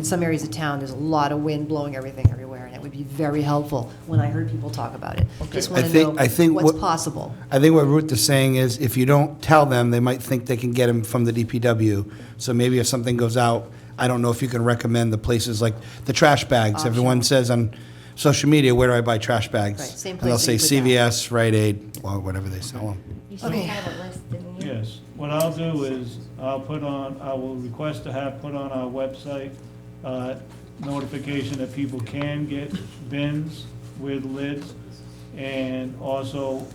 some areas of town, there's a lot of wind blowing everything everywhere, and it would be very helpful when I heard people talk about it. Just want to know I think what's what- possible. I think what Ruth is saying is, if you don't tell them, they might think they can get them from the DPW. So maybe if something goes out, I don't know if you can recommend the places like the trash bags. Everyone says on social media, where do I buy trash bags? Right, same And they'll place say that you put down. CVS, Rite Aid, or whatever they sell them. You should Okay. have a list, didn't you? Yes, what I'll do is, I will request to have put on our website, notification that people can get bins with lids, and also,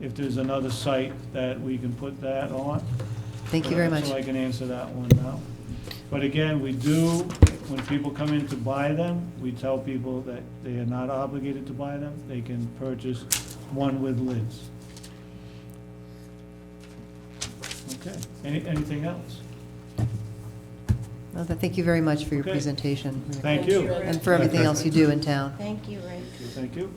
if there's another site that we can put that on. Thank you very much. So I can answer that one now. But again, we do, when people come in to buy them, we tell people that they are not obligated to buy them. They can purchase one with lids. Okay, anything else? Well, thank you very much for your Okay. presentation. Thank you. And for everything else you do in town. Thank you, Ray. Thank you.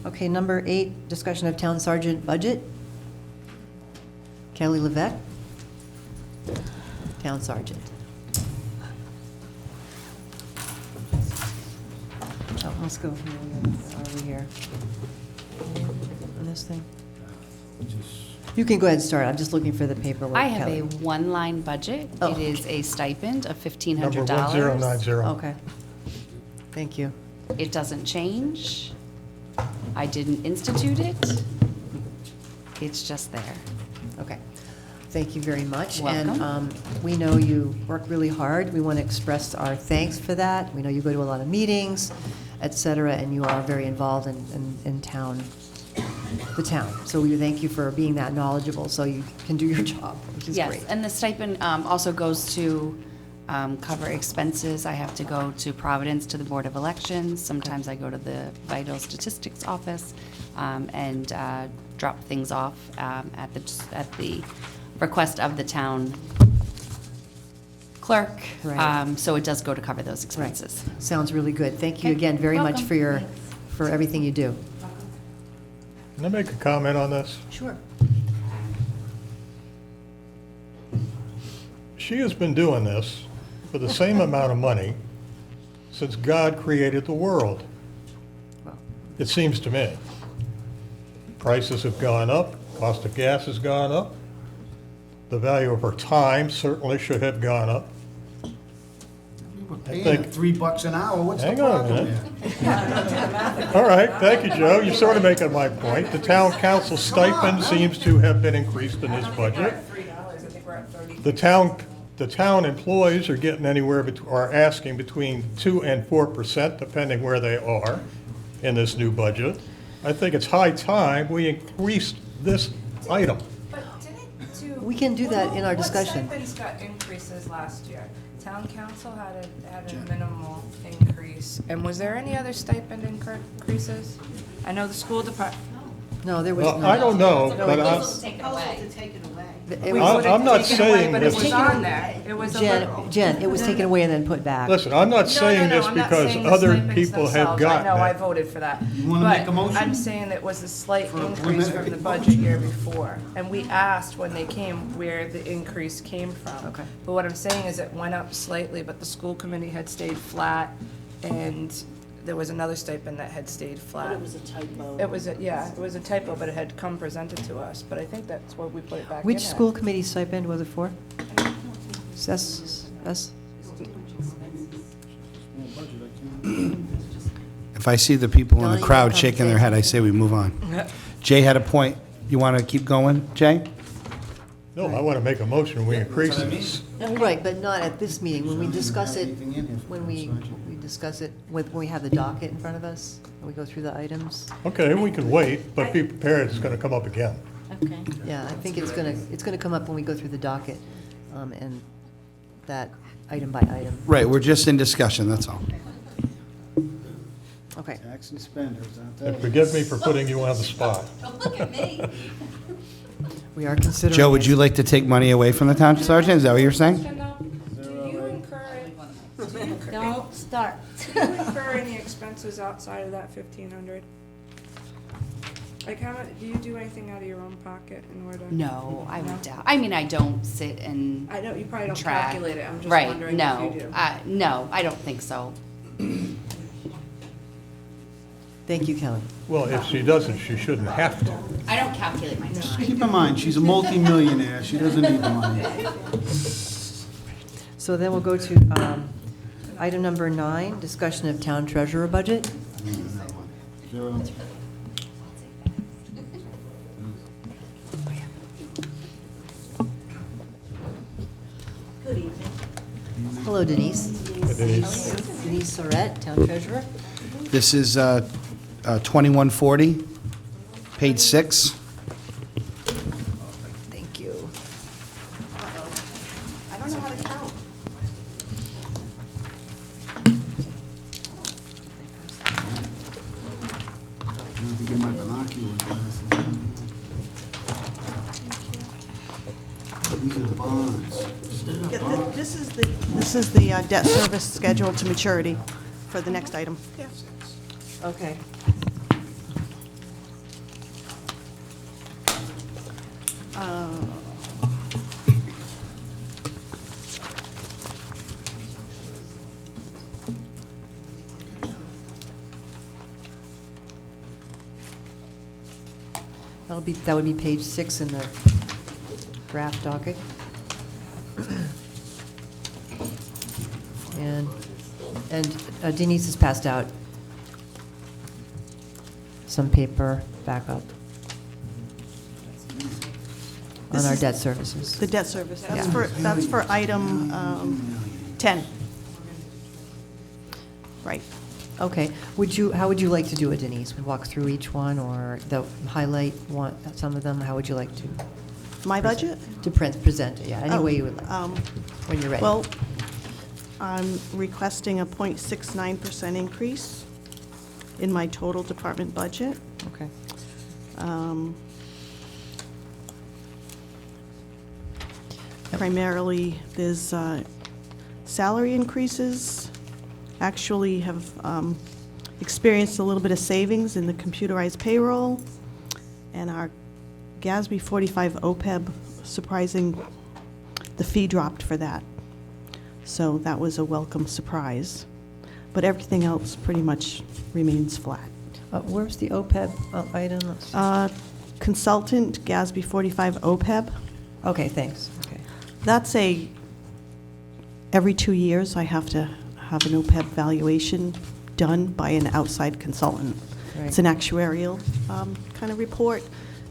Okay, number 8, discussion of town sergeant budget. Kelly Levesque, town sergeant. Oh, let's go. Where are we here? On this thing? You can go ahead and start. I'm just looking for the paperwork. I have Kelly. a one-line budget. Oh. It is a stipend of $1,500. Number 1090. Okay. Thank you. It doesn't change. I didn't institute it. It's just there. Okay. Thank you very much. Welcome. And we know you work really hard. We want to express our thanks for that. We know you go to a lot of meetings, et cetera, and you are very involved in town, the town. So we thank you for being that knowledgeable so you can do your job, which is Yes, great. and the stipend also goes to cover expenses. I have to go to Providence to the Board of Elections. Sometimes I go to the Vital Statistics Office and drop things off at the request of the town clerk. Right. So it does go to cover those expenses. Sounds really good. Thank you Okay. again very much Welcome. for everything you do. Can I make a comment on this? Sure. She has been doing this for the same amount of money since God created the world. It seems to me. Prices have gone up, cost of gas has gone up. The value of her time certainly should have gone up. We're think- paying her $3 an hour, what's the Hang on a problem minute. here? All right, thank you, Joe. You're sort of making my point. The town council stipend seems to have been increased in this budget. $3, I think we're at 30. The town employees are getting anywhere, are asking between 2 and 4%, depending where they are in this new budget. I think it's high time we increased this item. But didn't We can do that in our discussion. What stipends got increases last year? Town council had a minimal increase. And was there any other stipend increases? I know the school department. No, there was Well, none. I don't know, but It was- I'm not Taken away, saying but it this. was on there. It was a little. Jen, it was taken away and then put back. Listen, I'm not saying this I'm not because saying the other stipends people have themselves. gotten I know, I it. voted for that. You wanna make a motion? But I'm saying that it was a slight For increase women? from the budget year before. And we asked when they came where the increase came from. Okay. But what I'm saying is it went up slightly, but the school committee had stayed flat, and there was another stipend that had stayed flat. It was a typo. It was a typo, but it had come presented to us, but I think that's where we put it back in Which at. school committee stipend was it for? S? If I see the people in Donnie, the you crowd wanna shaking their say head, I say we move on. Jay had a point. You want to keep going, Jay? No, I want to make a motion, we increase this. Right, but not at this meeting, when we discuss it, Anything in here for when we discuss it, when we have the docket in front of us, and we go through the items. Okay, we can wait, but be prepared, it's going to come up again. Okay. Yeah, I think it's gonna come up when we go through the docket, and that item by item. Right, we're just in discussion, that's all. Okay. Tax and spenders, aren't And they? forgive me for putting you on the spot. Don't look at me. We are considering. Joe, would it. you like to take money away from the town sergeant? Is that what you're saying? Don't start. Do you incur any expenses outside of that 1,500? Like, how much, do you do anything out of your own pocket in order? No, I would doubt. I mean, I don't sit and I know, you probably don't track. calculate it, I'm just Right, wondering no, if you do. no, I don't think so. Thank you, Kelly. Well, if she doesn't, she shouldn't have to. I don't calculate my time. Keep in mind, she's a multimillionaire. She doesn't need the money. So then we'll go to item number 9, discussion of town treasurer budget. Zero. Hello, Denise. Denise. Denise Surratt, town treasurer. This is 2140, page 6. Thank you. I don't know how to count. I have to get my binocular glasses. These are the bonds. Yeah, this is the debt service schedule to maturity for the next item. Okay. That would be page 6 in the draft docket. And Denise has passed out some paper backup on This our is debt services. The debt service, that's for item 10. Right. Okay, how would you like to do it, Denise? We walk through each one, or highlight some of them? How would you like to? My budget? To present it, yeah, any Oh, way you would like, when you're ready. Well, I'm requesting a 0.69% increase in my total department budget. Okay. Primarily, there's salary increases. Actually have experienced a little bit of savings in the computerized payroll, and our GASB 45 OPEB, surprising, the fee dropped for that. So that was a welcome surprise. But everything else pretty much remains flat. Where's the OPEB item? Let's see. Consultant, GASB 45 OPEB. Okay, thanks. Okay. That's every 2 years I have to have an OPEB valuation done by an outside consultant. Right. It's an actuarial kind of report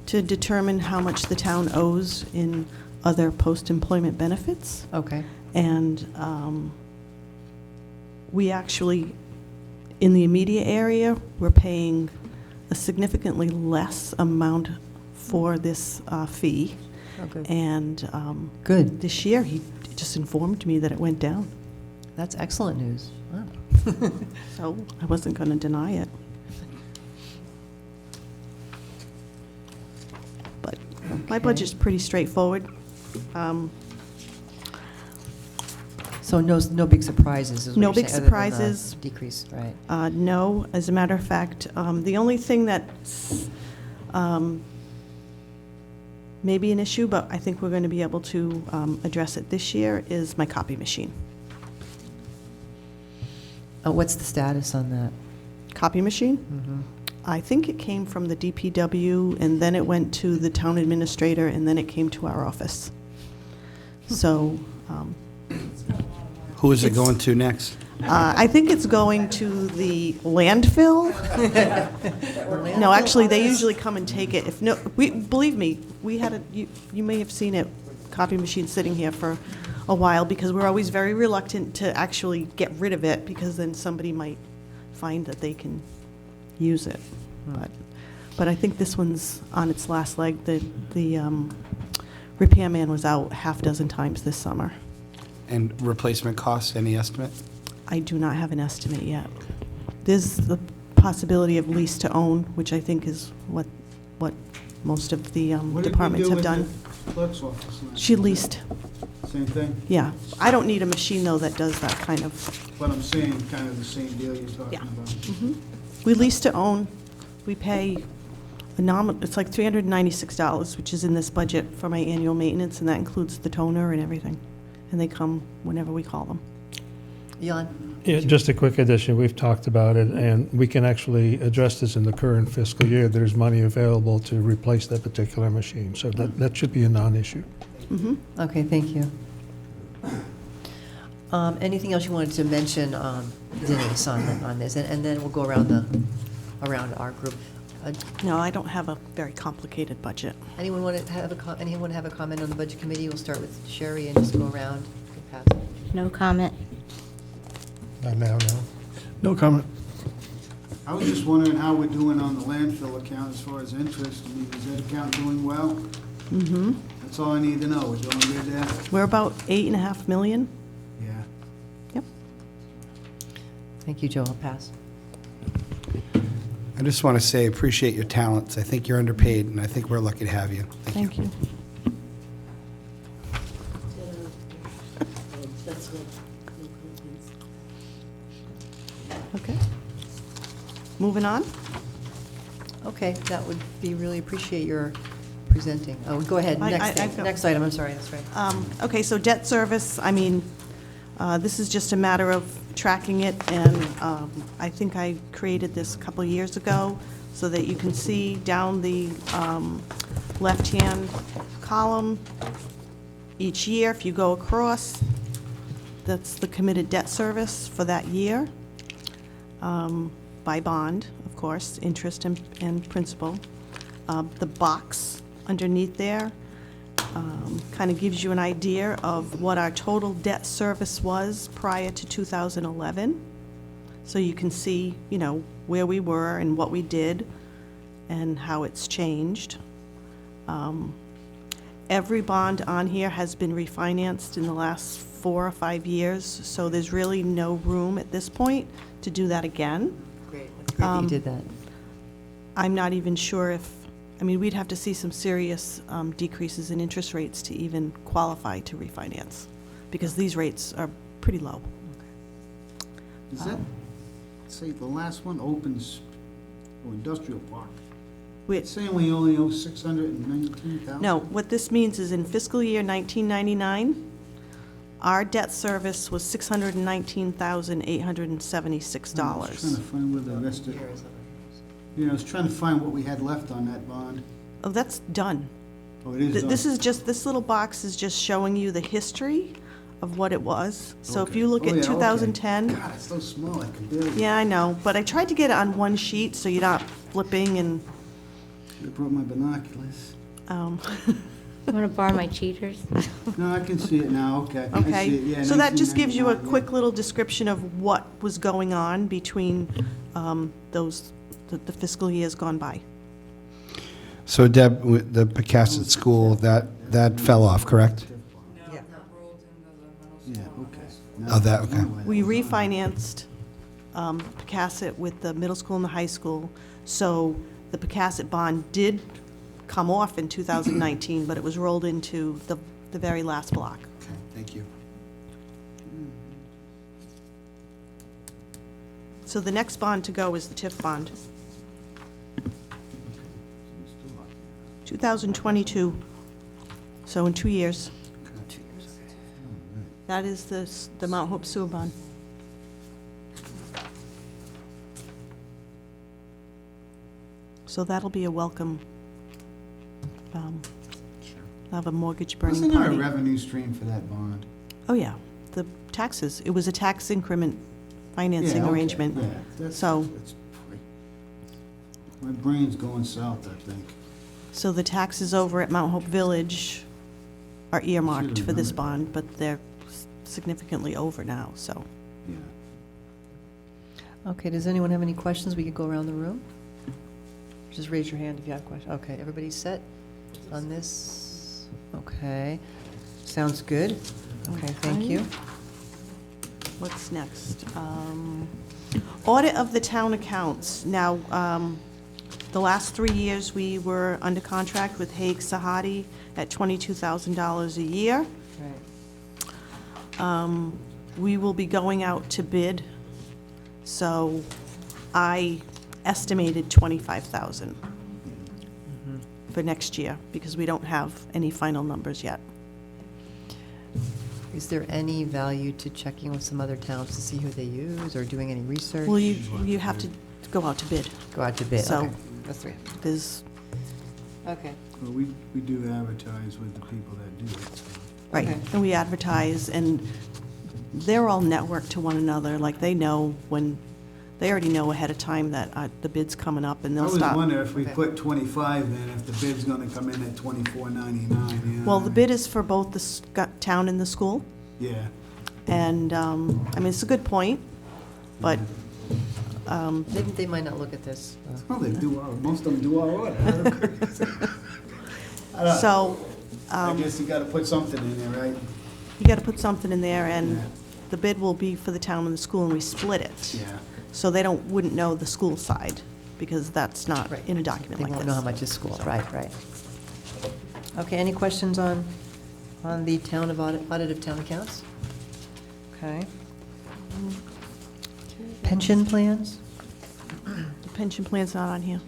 to determine how much the town owes in other post-employment benefits. Okay. And we actually, in the immediate area, we're paying a significantly less amount for this fee. Oh, good. And Good. this year, he just informed me that it went down. That's excellent news. Wow. So I wasn't going to deny it. But my budget's pretty straightforward. So no big surprises, is what No you're big saying, other than the surprises. decrease, right? No, as a matter of fact, the only thing that's maybe an issue, but I think we're going to be able to address it this year, is my copy machine. What's the status on that? Copy machine? I think it came from the DPW, and then it went to the town administrator, and then it came to our office. So Who is it going to next? I think it's going to the landfill. No, actually, they usually come and take it. If no, believe me, we had you may have seen it, copy machine sitting here for a while, because we're always very reluctant to actually get rid of it, because then somebody might find that they can use it. But I think this one's on its last leg. The repairman was out half dozen times this summer. And replacement costs, any estimate? I do not have an estimate yet. There's the possibility of lease to own, which I think is what most of the What did we departments do have with done. the clerk's office last She year? leased, Same thing? yeah. I don't need a machine, though, that does that kind of, But I'm saying kind of the same deal you're talking Yeah. about. we lease to own. We pay a nominal, it's like $396, which is in this budget for my annual maintenance, and that includes the toner and everything. And they come whenever we call them. Jan? Yeah, just a quick addition, we've talked about it, and we can actually address this in the current fiscal year. There's money available to replace that particular machine, so that should be a non-issue. Okay, thank you. Anything else you wanted to mention, Denise, on this? And then we'll go around our group. No, I don't have a very complicated budget. Anyone want to have anyone have a comment on the budget committee? We'll start with Sherry and just go around and pass it. No comment. Not now, no. No comment. I was just wondering how we're doing on the landfill account as far as interest. I mean, is that account doing well? Mm-hmm. That's all I need to know. We're doing good there? We're about 8.5 million. Yeah. Yep. Thank you, Joe. I'll pass. I just want to say, appreciate your talents. I think you're underpaid, and I think we're lucky to have you. Thank you. Okay. Moving on. Okay, that would be really appreciate your presenting. Oh, go ahead. I've got- Next item. I'm sorry. That's right. Okay, so debt service, I mean, this is just a matter of tracking it, and I think I created this a couple years ago so that you can see down the left-hand column each year, if you go across, that's the committed debt service for that year, by bond, of course, interest and principal. The box underneath there kind of gives you an idea of what our total debt service was prior to 2011. So you can see, you know, where we were and what we did and how it's changed. Every bond on here has been refinanced in the last 4 or 5 years, so there's really no room at this point to do that again. Great. It's great that you did that. I'm not even sure if, I mean, we'd have to see some serious decreases in interest rates to even qualify to refinance, because these rates are pretty low. Is that, say, the last one opens, industrial park? It's saying we only owe 619,000? No, what this means is in fiscal year 1999, our debt service was $619,876. I was trying to find where the rest of, I was trying to find what we had left on that bond. Oh, that's done. Oh, it is done? This is just, this little box is just showing you the history of what it was. So if Okay. you look Oh, at yeah, okay. 2010, God, it's so small, I can barely. yeah, I know, but I tried to get it on one sheet so you're not flipping and, Should've brought my binoculars. um, You want to borrow my cheaters? No, I can see it now, okay. I see it, okay. yeah, So that just gives you a 1999, quick little description of what was going on between the fiscal years gone by. So Deb, with the Pecasset School, that fell off, correct? Yeah, okay. Oh, that, okay. We refinanced Pecasset with the middle school and the high school, so the Pecasset bond did come off in 2019, but it was rolled into the very last block. Okay, thank you. So the next bond to go is the TIF bond. 2022, so in 2 years. That is the Mount Hope sewer bond. So that'll be a welcome, have a mortgage burning Wasn't there a party. revenue stream for that bond? Oh, yeah, the taxes. It was a tax increment financing Yeah, okay, arrangement. yeah, that's- So- that's- My brain's going south, I think. So the taxes over at Mount Hope Village are earmarked Should've for this done bond, but they're significantly over now, so. Yeah. Okay, does anyone have any questions? We could go around the room. Just raise your hand if you have a question. Okay, everybody set on this? Okay, sounds good. Okay, thank you. What's next? Audit of the town accounts. Now, The last 3 years, we were under contract with Haig Sahadi at $22,000 a year. Right. We will be going out to bid, so I estimated 25,000 for next year, because we don't have any final numbers yet. Is there any value to checking with some other towns to see who they use, or doing any research? Well, you have to go out to bid. Go out to bid, So- okay. That's right. There's, Okay. Well, we do advertise with the people that do it, so. right, Okay. and we advertise, and they're all networked to one another, like they know when, they already know ahead of time that the bid's coming up, and I they'll always stop. wonder if we Okay. put 25 in, if the bid's gonna come in at 24.99, you know? Well, the bid is for both the town and the school, Yeah. and, I mean, it's a good point, but, They might not look at this. Well, they do, most of them do our order. so, I guess you gotta put something in there, right? you gotta put something in there, and Yeah. the bid will be for the town and the school, and we split it. Yeah. So they wouldn't know the school side, because that's not Right. in a document They like this. won't know how much is school, right, right. Okay, any questions on the town of audit of town accounts? Okay. Pension plans? The pension plan's not on here.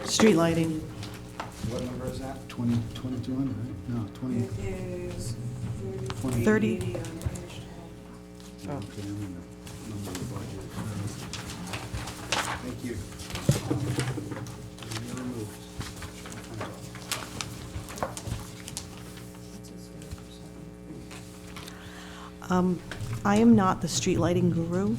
Street lighting. What number is that? 2,200, right? No, 20. is 30. Okay, I'm gonna number the budget first. Thank you. I am not the street lighting guru,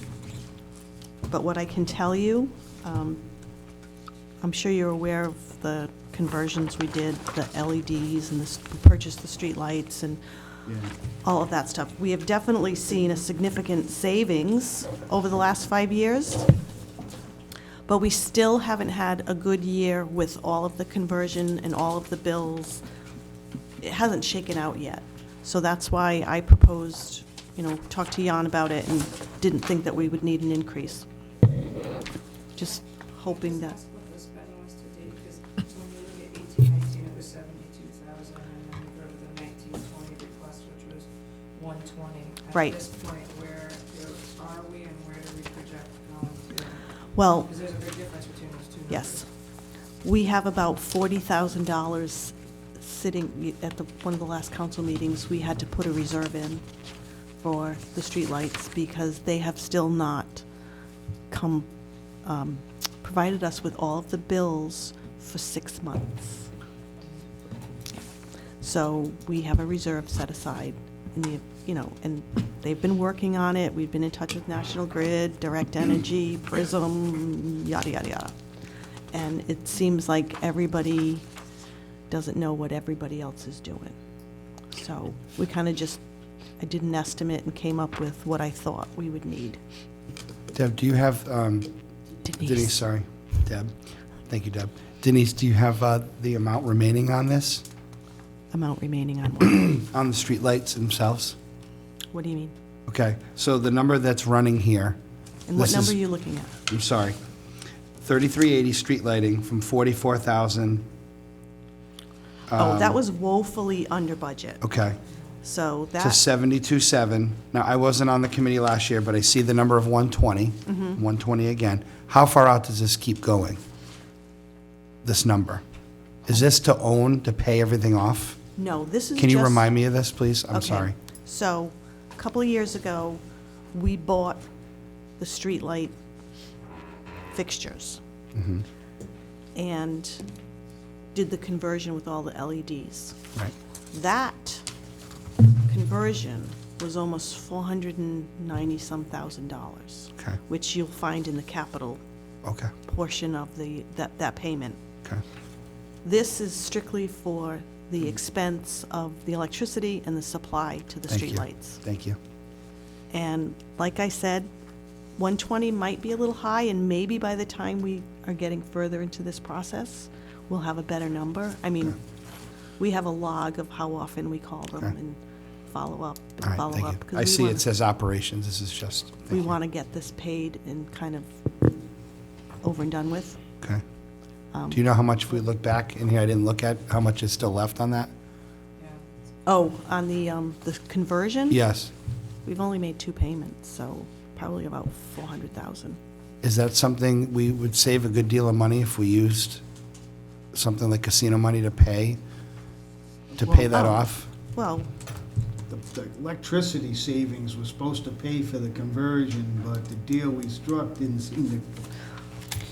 but what I can tell you, I'm sure you're aware of the conversions we did, the LEDs and we purchased the street lights and Yeah. all of that stuff. We have definitely seen a significant savings over the last 5 years, but we still haven't had a good year with all of the conversion and all of the bills. It hasn't shaken out yet. So that's why I proposed, talked to Jan about it and didn't think that we would need an increase. Just hoping that, That's what the spending was to date, because when you look at 18-19, it was 72,000, and then we go to the 19-20 request, which was 120. Right. At this point, where are we and where do we project going to? well, Because there's a big difference between those two numbers. yes. We have about $40,000 sitting at one of the last council meetings. We had to put a reserve in for the streetlights because they have still not provided us with all of the bills for 6 months. So we have a reserve set aside in the, and they've been working on it. We've been in touch with National Grid, Direct Energy, Prism, yada, yada, yada. And it seems like everybody doesn't know what everybody else is doing. So we kind of I did an estimate and came up with what I thought we would need. Deb, do you have, Denise, sorry, Deb. Thank you, Deb. Denise, do you have the amount remaining on this, Amount remaining on what? on the streetlights themselves? What do you mean? Okay, so the number that's running here, And what This number is- are you looking at? I'm sorry, 3380 street lighting from 44,000. Oh, that was woefully under budget. Okay, So to that, 72.7. Now, I wasn't on the committee last year, but I see the number of 120, 120 again. How far out does this keep going? This number? Is this to own, to pay everything off? no, this is Can you just- remind me of this, please? I'm Okay. sorry. So, a couple of years ago, we bought the streetlight fixtures. And did the conversion with all the LEDs. Right. That conversion was almost $490-some thousand, Okay, which you'll find in the capital okay, portion of that payment. okay. This is strictly for the expense of the electricity and the supply to the Thank you. streetlights. Thank you. And like I said, 120 might be a little high, and maybe by the time we are getting further into this process, we'll have a better number. I mean, we have a log of how often we call them Okay. and follow up All and right, follow thank up. you. 'cause I we see wanna- it says operations, this is just, We thank you. want to get this paid and kind of over and done with. Okay. Do you know how much, if we look back in here, I didn't look at, how much is still left on that? Oh, on the conversion? Yes. We've only made 2 payments, so probably about 400,000. Is that something, we would save a good deal of money if we used something like casino money to pay that Oh. off? Well, The electricity savings was supposed to pay for the conversion, but the deal we struck didn't seem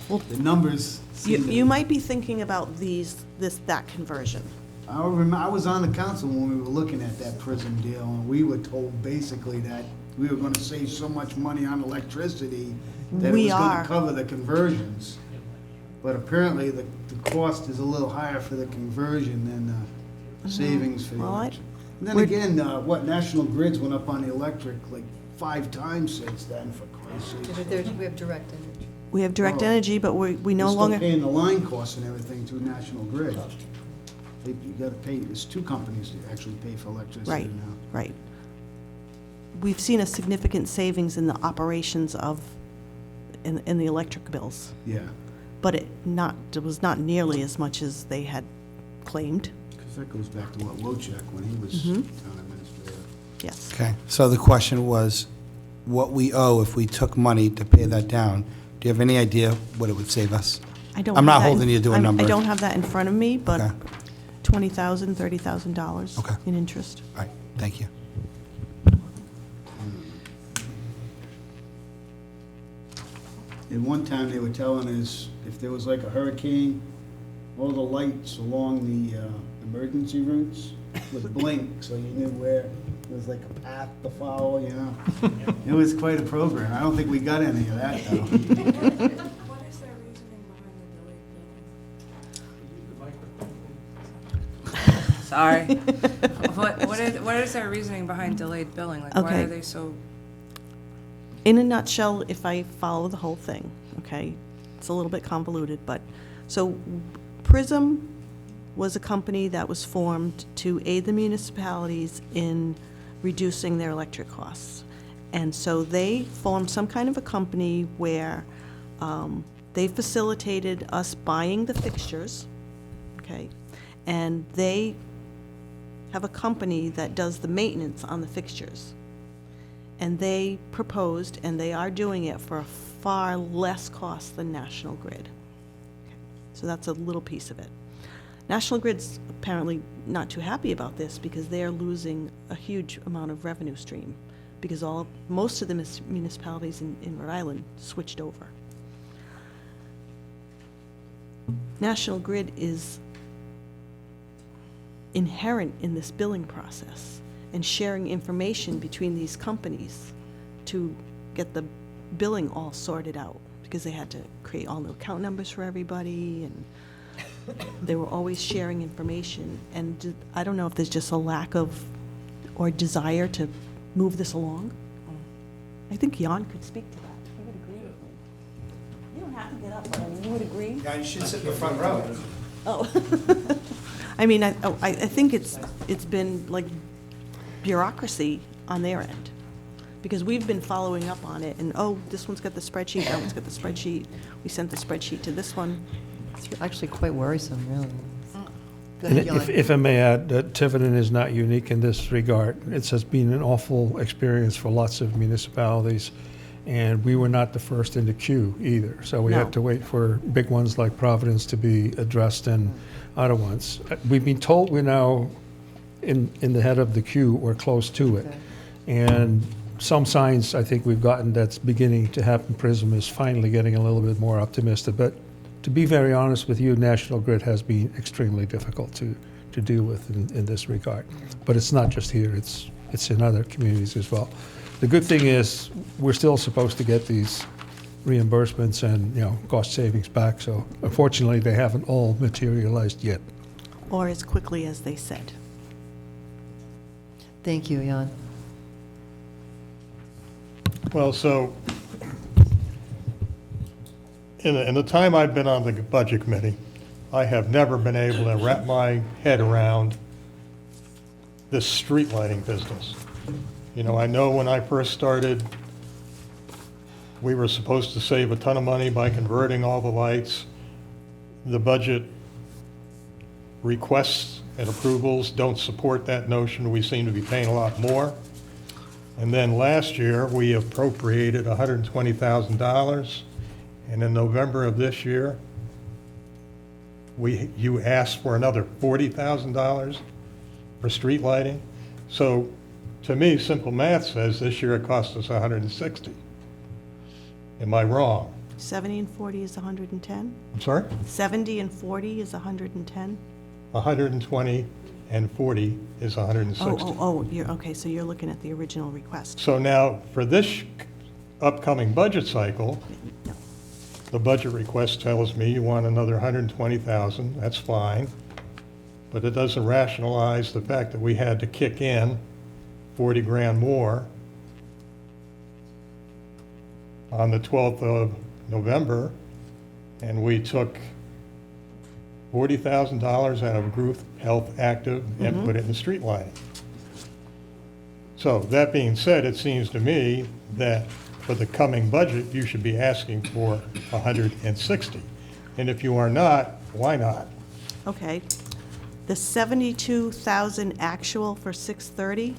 to, the numbers seem to... you might be thinking about that conversion. I remember, I was on the council when we were looking at that prison deal, and we were told basically that we were gonna save so much money on electricity that it We was are. gonna cover the conversions. But apparently, the cost is a little higher for the conversion than the savings for the Well, electric. And then again, National Grids went up on the electric like 5 times since then, for Christ's sake. We have direct energy. We have direct Oh. energy, but we no We're still longer, paying the line costs and everything through National Grid. You gotta pay, there's 2 companies that actually pay for electricity right, now. right. We've seen a significant savings in the operations in the electric bills, Yeah, but it was not nearly as much as they had claimed. because that goes back to what Wojciech, when he was Mhm. town administrator. Yes. Okay, so the question was, what we owe if we took money to pay that down, do you have any idea what it would save us? I don't. I'm have not that in- holding you to a number. I don't have that in front of me, but Okay. $20,000, $30,000 Okay. in interest. All right, thank you. And one time they were telling us, if there was like a hurricane, all the lights along the emergency routes would blink, so you knew where, it was like a path to follow, you know? It was quite a program. I don't think we got any of that, though. What is their reasoning behind the delayed billing? Sorry. What is their reasoning behind delayed billing? Like, why Okay. are they so? In a nutshell, if I follow the whole thing, okay, it's a little bit convoluted, but, so Prism was a company that was formed to aid the municipalities in reducing their electric costs. And so they formed some kind of a company where they facilitated us buying the fixtures, okay? And they have a company that does the maintenance on the fixtures. And they proposed, and they are doing it for a far less cost than National Grid. Okay, so that's a little piece of it. National Grid's apparently not too happy about this because they are losing a huge amount of revenue stream because most of the municipalities in Rhode Island switched over. National Grid is inherent in this billing process and sharing information between these companies to get the billing all sorted out, because they had to create all new account numbers for everybody, and they were always sharing information. And I don't know if there's just a lack of, or desire to move this along. I think Jan could speak to that. You would agree with me. You don't have to get up, but I mean, you would agree? Yeah, you should sit in the front row. Oh. I mean, I think it's been like bureaucracy on their end, because we've been following up on it, and, oh, this one's got the spreadsheet, that one's got the spreadsheet, we sent the spreadsheet to this one. It's actually quite worrisome, really. Go And ahead, Jan. if I may add, Tiverton is not unique in this regard. It has been an awful experience for lots of municipalities, and we were not the first in the queue either. So we No. had to wait for big ones like Providence to be addressed and other ones. We've been told we're now in the head of the queue or close to it. Okay. And some signs I think we've gotten that's beginning to happen. Prism is finally getting a little bit more optimistic. But to be very honest with you, National Grid has been extremely difficult to deal with in this regard. But it's not just here, it's in other communities as well. The good thing is, we're still supposed to get these reimbursements and, cost savings back. So unfortunately, they haven't all materialized yet. Or as quickly as they said. Thank you, Jan. Well, so, in the time I've been on the Budget Committee, I have never been able to wrap my head around this street lighting business. You know, I know when I first started, we were supposed to save a ton of money by converting all the lights. The budget requests and approvals don't support that notion. We seem to be paying a lot more. And then last year, we appropriated $120,000. And in November of this year, you asked for another $40,000 for street lighting. So to me, simple math says this year it cost us $160. Am I wrong? 70 and 40 is 110? I'm sorry? 70 and 40 is 110? 120 and 40 is 160. You're, okay, so you're looking at the original request. So now, for this upcoming budget cycle, the budget request tells me you want another 120,000, that's fine. But it doesn't rationalize the fact that we had to kick in 40 grand more on the 12th of November, and we took $40,000 out of group health active and put it in street lighting. So that being said, it seems to me that for the coming budget, you should be asking for 160. And if you are not, why not? Okay. The 72,000 actual for 630,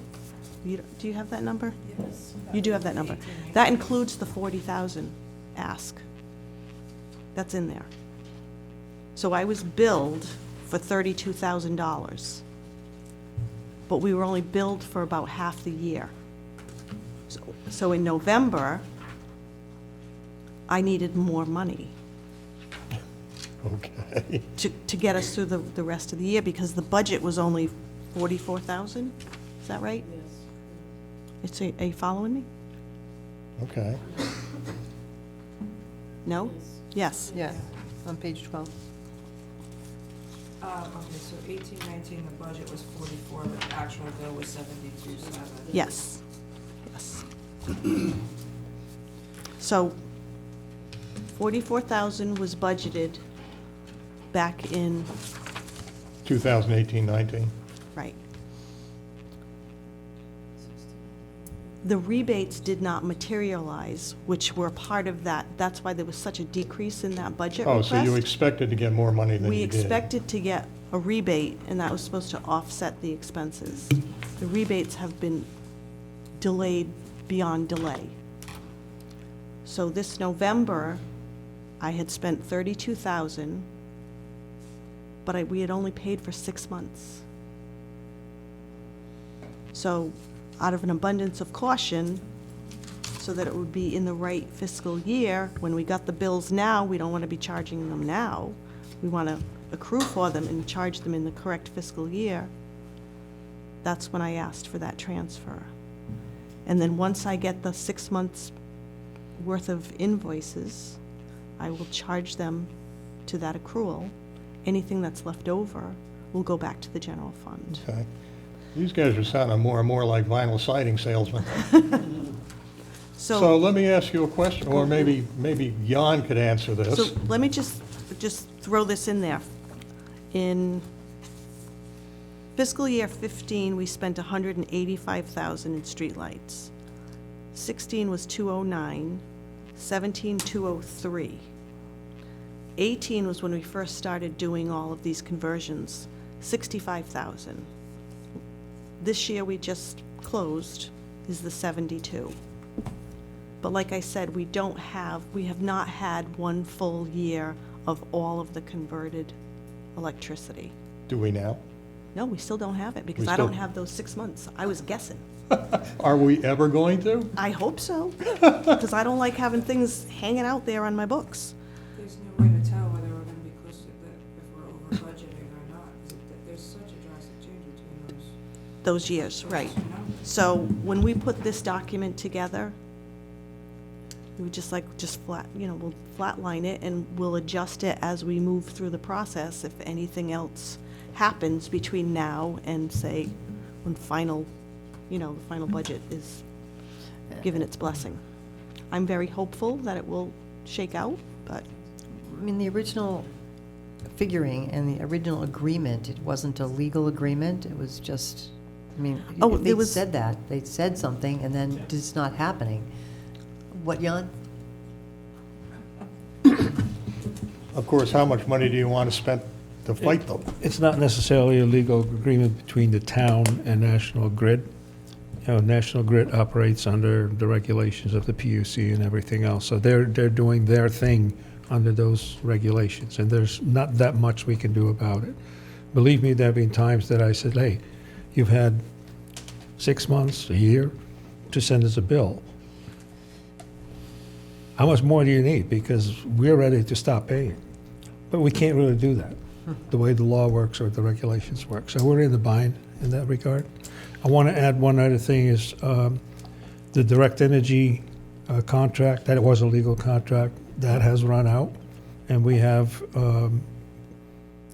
do you have that number? Yes. You do have that number. That includes the 40,000 ask. That's in there. So I was billed for $32,000, but we were only billed for about half the year. So in November, I needed more money Okay. to get us through the rest of the year, because the budget was only 44,000. Is that right? Yes. Are you following me? Okay. No? Yes. Yeah, on page 12. Okay, so 18-19, the budget was 44, but the actual bill was 72.7. Yes. Yes. So 44,000 was budgeted back in, 2018-19. right. The rebates did not materialize, which were part of that. That's why there was such a decrease in that budget Oh, request. so you expected to get more money than We you did? expected to get a rebate, and that was supposed to offset the expenses. The rebates have been delayed beyond delay. So this November, I had spent 32,000, but we had only paid for 6 months. So out of an abundance of caution, so that it would be in the right fiscal year, when we got the bills now, we don't want to be charging them now. We want to accrue for them and charge them in the correct fiscal year. That's when I asked for that transfer. And then once I get the 6 months worth of invoices, I will charge them to that accrual. Anything that's left over will go back to the general fund. Okay. These guys are sounding more and more like vinyl siding salesmen. So let me ask you a question, or maybe Jan could answer this. So let me just throw this in there. In fiscal year 15, we spent 185,000 in streetlights. 16 was 209, 17, 203. 18 was when we first started doing all of these conversions, 65,000. This year we just closed is the 72. But like I said, we have not had one full year of all of the converted electricity. Do we now? No, we still don't have it, because We I don't still- have those 6 months. I was guessing. Are we ever going to? I hope so, because I don't like having things hanging out there on my books. There's no way to tell whether we're gonna be close to the, if we're over budgeting or not, because there's such a drastic change between Those years, right. those two numbers. So when we put this document together, we would just we'll flatline it, and we'll adjust it as we move through the process if anything else happens between now and, say, when the final budget is given its blessing. I'm very hopeful that it will shake out, but I mean, the original figuring and the original agreement, it wasn't a legal agreement, it was just, I mean, Oh, if it they was- said that, they said something, and then it's not happening. What, Jan? Of course, how much money do you want to spend to fight them? It's not necessarily a legal agreement between the town and National Grid. You know, National Grid operates under the regulations of the PUC and everything else, so they're doing their thing under those regulations, and there's not that much we can do about it. Believe me, there have been times that I said, hey, you've had 6 months, a year, to send us a bill. How much more do you need? Because we're ready to stop paying. But we can't really do that, the way the law works or the regulations work. So we're in the bind in that regard. I want to add one other thing is the direct energy contract, that was a legal contract, that has run out. And we have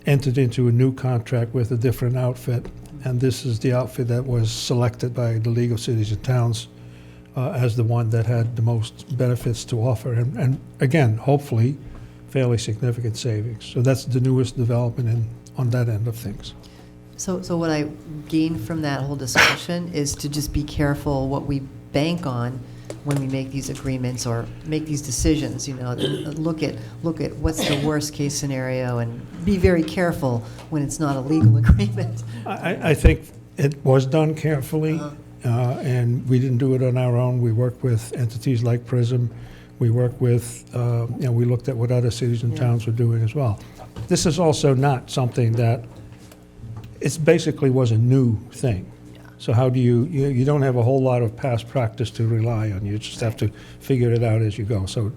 entered into a new contract with a different outfit. And this is the outfit that was selected by the League of Cities and Towns as the one that had the most benefits to offer. And again, hopefully, fairly significant savings. So that's the newest development on that end of things. So what I gained from that whole discussion is to just be careful what we bank on when we make these agreements or make these decisions, you know, look at what's the worst case scenario and be very careful when it's not a legal agreement. I think it was done carefully, and we didn't do it on our own. We worked with entities like PRISM. We worked with, we looked at what other cities and towns were doing as well. This is also not something that, it basically was a new thing. So how do you don't have a whole lot of past practice to rely on. You just have to figure it out as you go. So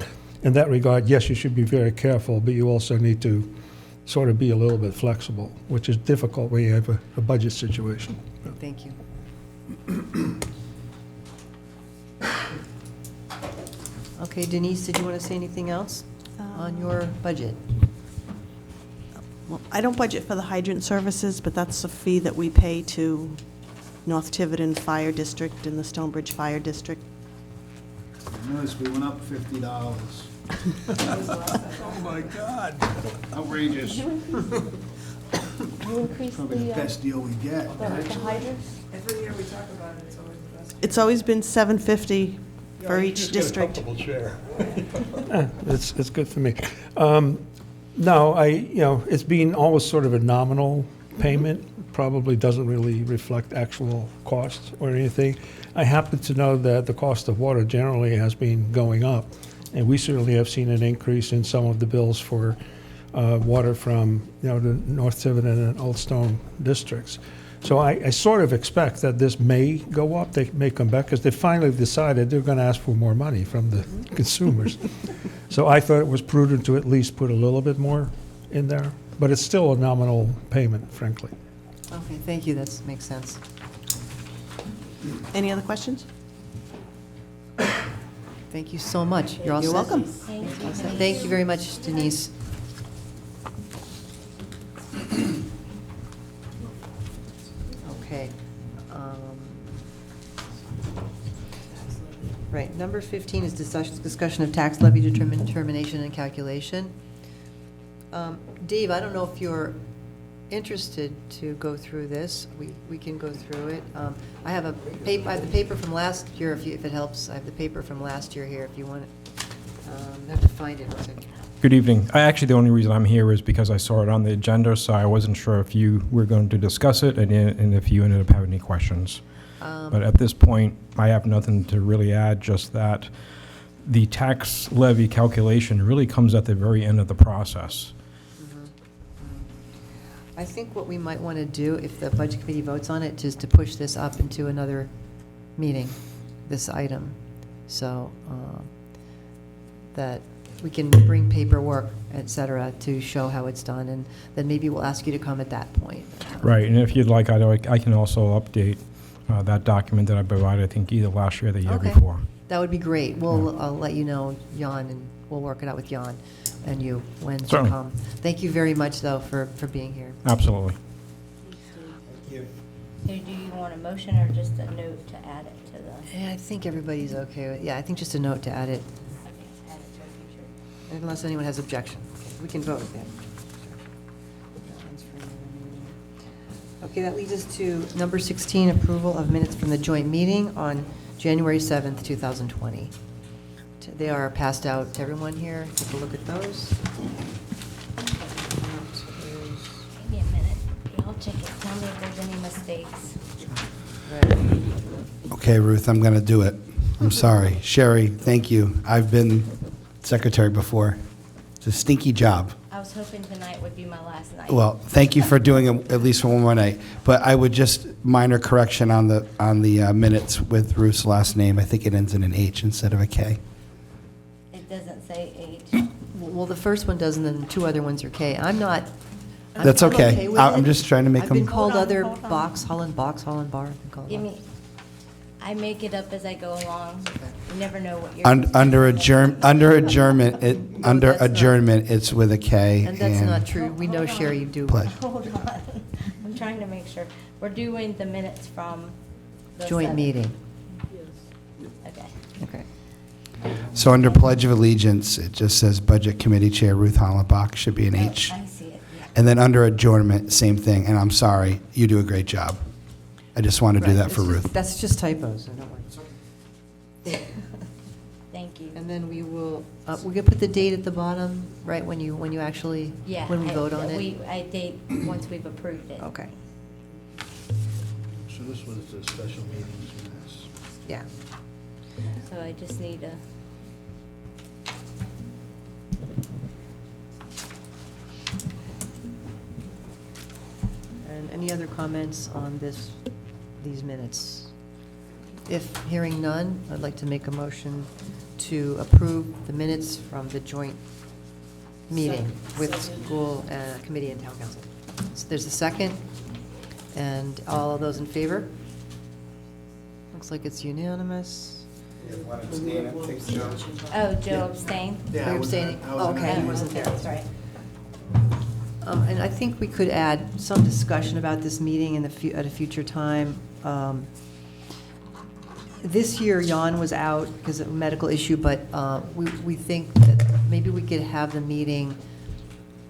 in that regard, yes, you should be very careful, but you also need to sort of be a little bit flexible, which is difficult when you have a budget situation. Thank you. Okay, Denise, did you want to say anything else on your budget? well, I don't budget for the hydrant services, but that's a fee that we pay to North Tiverton Fire District and the Stonebridge Fire District. Notice we went up $50. Oh, my God. Outrageous. You increased Probably the best deal we get. hydrants? Every year we talk about it, it's always the best. It's always been $750 for each district. It's good for me. No, it's been always sort of a nominal payment, probably doesn't really reflect actual costs or anything. I happen to know that the cost of water generally has been going up, and we certainly have seen an increase in some of the bills for water from, the North Tiverton and Old Stone districts. So I sort of expect that this may go up, they may come back, because they finally decided they're going to ask for more money from the consumers. So I thought it was prudent to at least put a little bit more in there, but it's still a nominal payment, frankly. Okay, thank you, that makes sense. Any other questions? Thank you so much. You're all set. You're welcome. Thank you very much, Denise. Okay. Right, number 15 is discussion of tax levy determination and calculation. Dave, I don't know if you're interested to go through this. We can go through it. I have the paper from last year, if it helps. I have the paper from last year here, if you want it. I have to find it. One second. Good evening. Actually, the only reason I'm here is because I saw it on the agenda, so I wasn't sure if you were going to discuss it and if you ended up having any questions. But at this point, I have nothing to really add, just that the tax levy calculation really comes at the very end of the process. I think what we might want to do, if the Budget Committee votes on it, is to push this up into another meeting, this item, so that we can bring paperwork, et cetera, to show how it's done, and then maybe we'll ask you to come at that point. Right, and if you'd like, I can also update that document that I provided, I think either last year or the year Okay. before. That would be great. I'll let you know, Jan, and we'll work it out with Jan and you when to Certainly. come. Thank you very much, though, for being here. Absolutely. So do you want a motion or just a note to add it to the? Yeah, I think everybody's okay with, yeah, I think just a note to add it, Add it to a future. unless anyone has objection. We can vote, yeah. Okay, that leads us to number 16, approval of minutes from the joint meeting on January 7th, 2020. They are passed out to everyone here. Take a look at those. Give me a minute. I'll check it. Tell me if there's any mistakes. Okay, Ruth, I'm going to do it. I'm sorry. Sherry, thank you. I've been secretary before. It's a stinky job. I was hoping tonight would be my last night. Well, thank you for doing it at least for one more night. But I would just minor correction on the minutes with Ruth's last name. I think it ends in an H instead of a K. It doesn't say age. Well, the first one does, and then 2 other ones are K. I'm not. That's I'm okay. with I'm it. just trying to make I've been them. called Hold on, other hold on. Box, Holland Bar. I've been called Give that. me, I make it up as I go along. You never know what you're. Under adjournment, that's not- it's with a K. And that's not true. We know, Sherry, you do. Pledge. Hold on. I'm trying to make sure. We're doing the minutes from the Joint 7th. meeting. Okay. Okay. So under Pledge of Allegiance, it just says Budget Committee Chair Ruth Hollenbach, should be an H. I see it, yeah. And then under adjournment, same thing, and I'm sorry, you do a great job. I just want to do Right, that it's for just- Ruth. That's just typos, so don't worry. Thank you. And then we will, we're going to put the date at the bottom, right, when you actually, Yeah. when we vote on it? I date once we've approved it. Okay, So this was the special meetings minutes. yeah. So I just need to. And any other comments on these minutes? If hearing none, I'd like to make a motion to approve the minutes from the joint meeting with school committee and town council. So there's a second, and all of those in favor? Looks like it's unanimous. Oh, Joe abstained? Are you abstaining? Oh, okay, he wasn't there. That's right. And I think we could add some discussion about this meeting at a future time. This year, Jan was out because of a medical issue, but we think that maybe we could have the meeting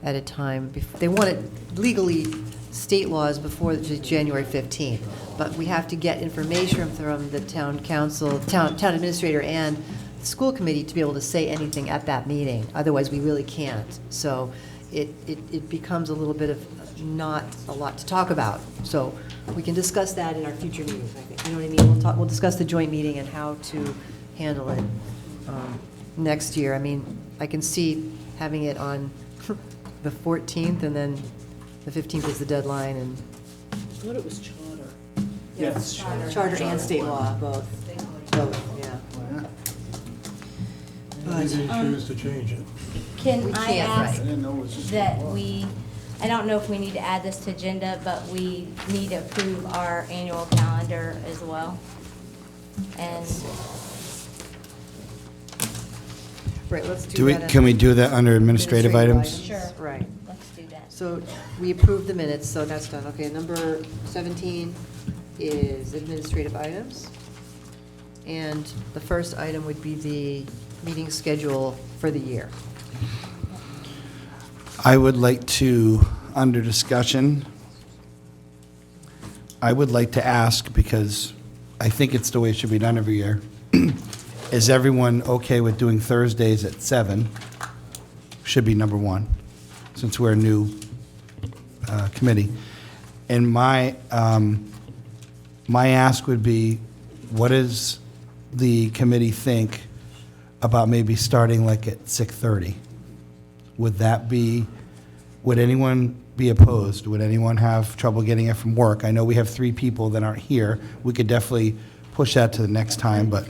at a time. They want it legally, state laws before January 15th, but we have to get information from the town council, town administrator, and the school committee to be able to say anything at that meeting. Otherwise, we really can't. So it becomes a little bit of not a lot to talk about. So we can discuss that in our future meetings, I think. You know what I mean? We'll discuss the joint meeting and how to handle it next year. I mean, I can see having it on the 14th, and then the 15th is the deadline, and I thought it was charter. yes, charter and state law, both, yeah. They choose to change it. Can We I can't, ask right. I didn't know it was just. that I don't know if we need to add this to agenda, but we need to approve our annual calendar as well. And Right, let's do that. Can we do that under administrative items? Sure. Right. let's do that. So we approved the minutes, so that's done. Okay, number 17 is administrative items. And the first item would be the meeting schedule for the year. I would like to, under discussion, I would like to ask, because I think it's the way it should be done every year, is everyone okay with doing Thursdays at 7? Should be number 1, since we're a new committee. And my ask would be, what does the committee think about maybe starting like at 6:30? Would that be, would anyone be opposed? Would anyone have trouble getting it from work? I know we have 3 people that aren't here. We could definitely push that to the next time, but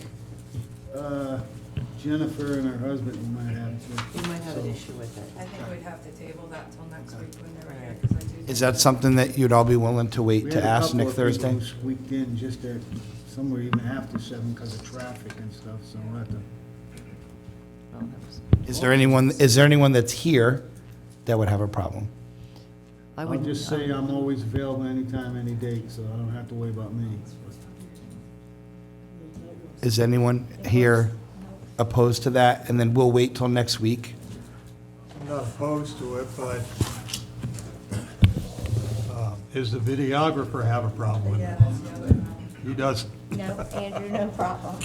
Jennifer and her husband might have to. You might have an issue with it. I think we'd have to table that till next week when they're here, because I do. is that something that you'd all be willing to wait We to had a ask couple next of people Thursday? who squeaked in just at, somewhere even after 7 because of traffic and stuff, so we'll have to. Is there anyone that's here that would have a problem? I I'll wouldn't. just say I'm always available anytime, any date, so I don't have to worry about me. Is anyone here opposed to that? And then we'll wait till next week. I'm not opposed to it, but does the videographer have a problem with it? He doesn't. No, Andrew, no problem.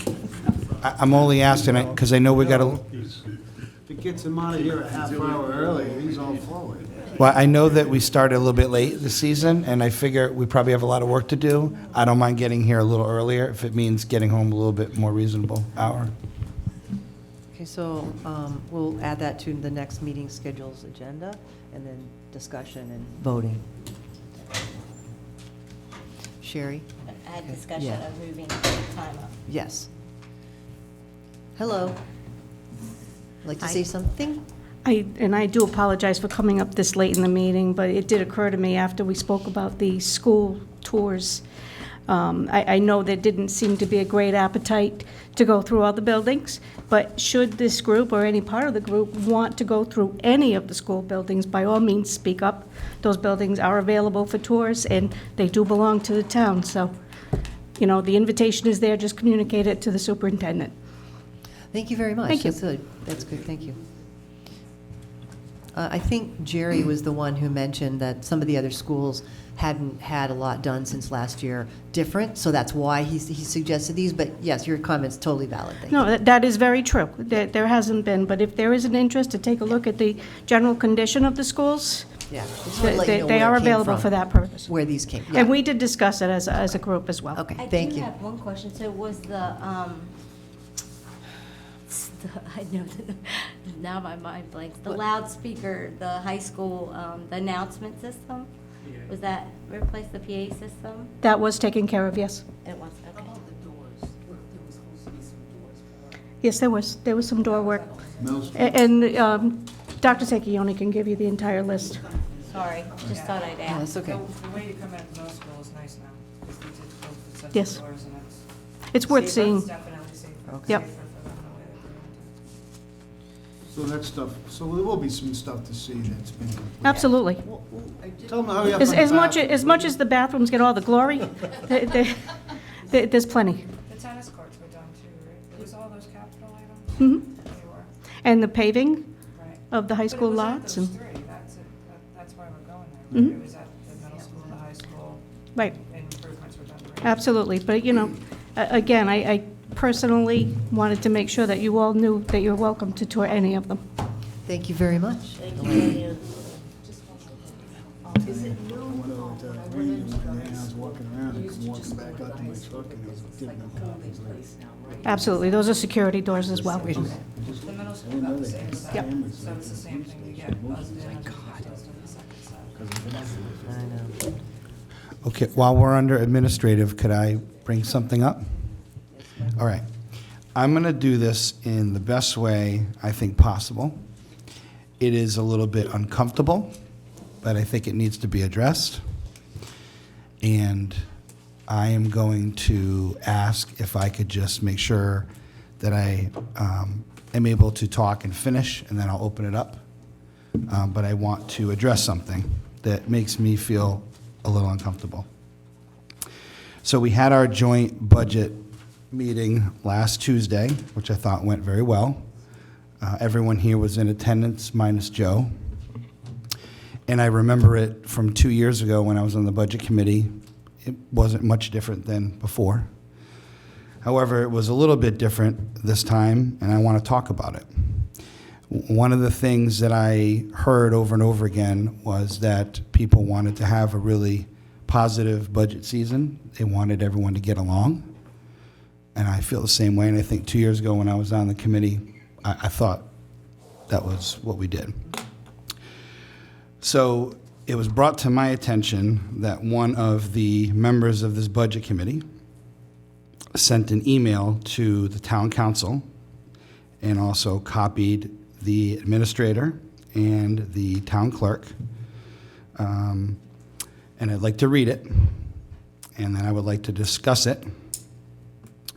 I'm only asking it because I know we got to, If it gets him out of here a half hour early, he's all for it. well, I know that we started a little bit late this season, and I figure we probably have a lot of work to do. I don't mind getting here a little earlier if it means getting home a little bit more reasonable hour. Okay, so we'll add that to the next meeting schedule's agenda, and then discussion and voting. Sherry? I had discussion Yeah. of moving the time up. Yes. Hello. Like to Hi. say something? I do apologize for coming up this late in the meeting, but it did occur to me after we spoke about the school tours. I know there didn't seem to be a great appetite to go through all the buildings, but should this group or any part of the group want to go through any of the school buildings, by all means, speak up. Those buildings are available for tours, and they do belong to the town, so, you know, the invitation is there, just communicate it to the superintendent. Thank you very much. Thank you. That's good. That's good, thank you. I think Jerry was the one who mentioned that some of the other schools hadn't had a lot done since last year different, so that's why he suggested these, but yes, your comment's totally valid, thank you. No, that is very true. There hasn't been, but if there is an interest to take a look at the general condition of the schools, Yeah. Just wanted to let you know they where are it came available from, for that purpose. Where these came, yeah. And we did discuss it as a group as well. Okay, I thank do you. have one question. So was the, I know, now my mind blanks, the loudspeaker, the high school, the announcement system, was that replaced the PA system? That was taken care of, yes. It was, okay. Yes, there was some door work. Middle school. And Dr. Takioni can give you the entire list. Sorry, just thought I'd No, ask. that's okay. The way you come in middle school is nice now, because we did both the Yes. central doors and it's. It's worth safer. seeing. It's definitely safer. Yep. Safer for them the way that they're doing it. So that stuff, so there will be some stuff to see that's been completed. Absolutely. Tell them to hurry up As on the as much, bathroom, as much as the bathrooms get all the glory, there's plenty. The tennis courts were done too, right? It was all those capital items? Mhm. They were, And the paving right. of the high But school it was at lots those and, three, that's it, that's why we're going there. Mhm. It was at the middle school, the high school, right, and improvements were done. right? absolutely. But, you know, again, I personally wanted to make sure that you all knew that you're welcome to tour any of them. Thank you very much. Thank you, Diane. I went over to Raymond one day and I was walking around and come walking back out to my truck and there was a different copies. Absolutely, those are security doors as well. The middle school got the same set, Yep. so it's the same thing, you get buzzed in and buzzed in the second set. I know. Okay, while we're under administrative, could I bring something up? All right. I'm going to do this in the best way I think possible. It is a little bit uncomfortable, but I think it needs to be addressed. And I am going to ask if I could just make sure that I am able to talk and finish, and then I'll open it up. But I want to address something that makes me feel a little uncomfortable. So we had our joint budget meeting last Tuesday, which I thought went very well. Everyone here was in attendance, minus Joe. And I remember it from 2 years ago when I was on the budget committee. It wasn't much different than before. However, it was a little bit different this time, and I want to talk about it. One of the things that I heard over and over again was that people wanted to have a really positive budget season. They wanted everyone to get along. And I feel the same way, and I think 2 years ago when I was on the committee, I thought that was what we did. So it was brought to my attention that one of the members of this budget committee sent an email to the town council and also copied the administrator and the town clerk. And I'd like to read it, and then I would like to discuss it,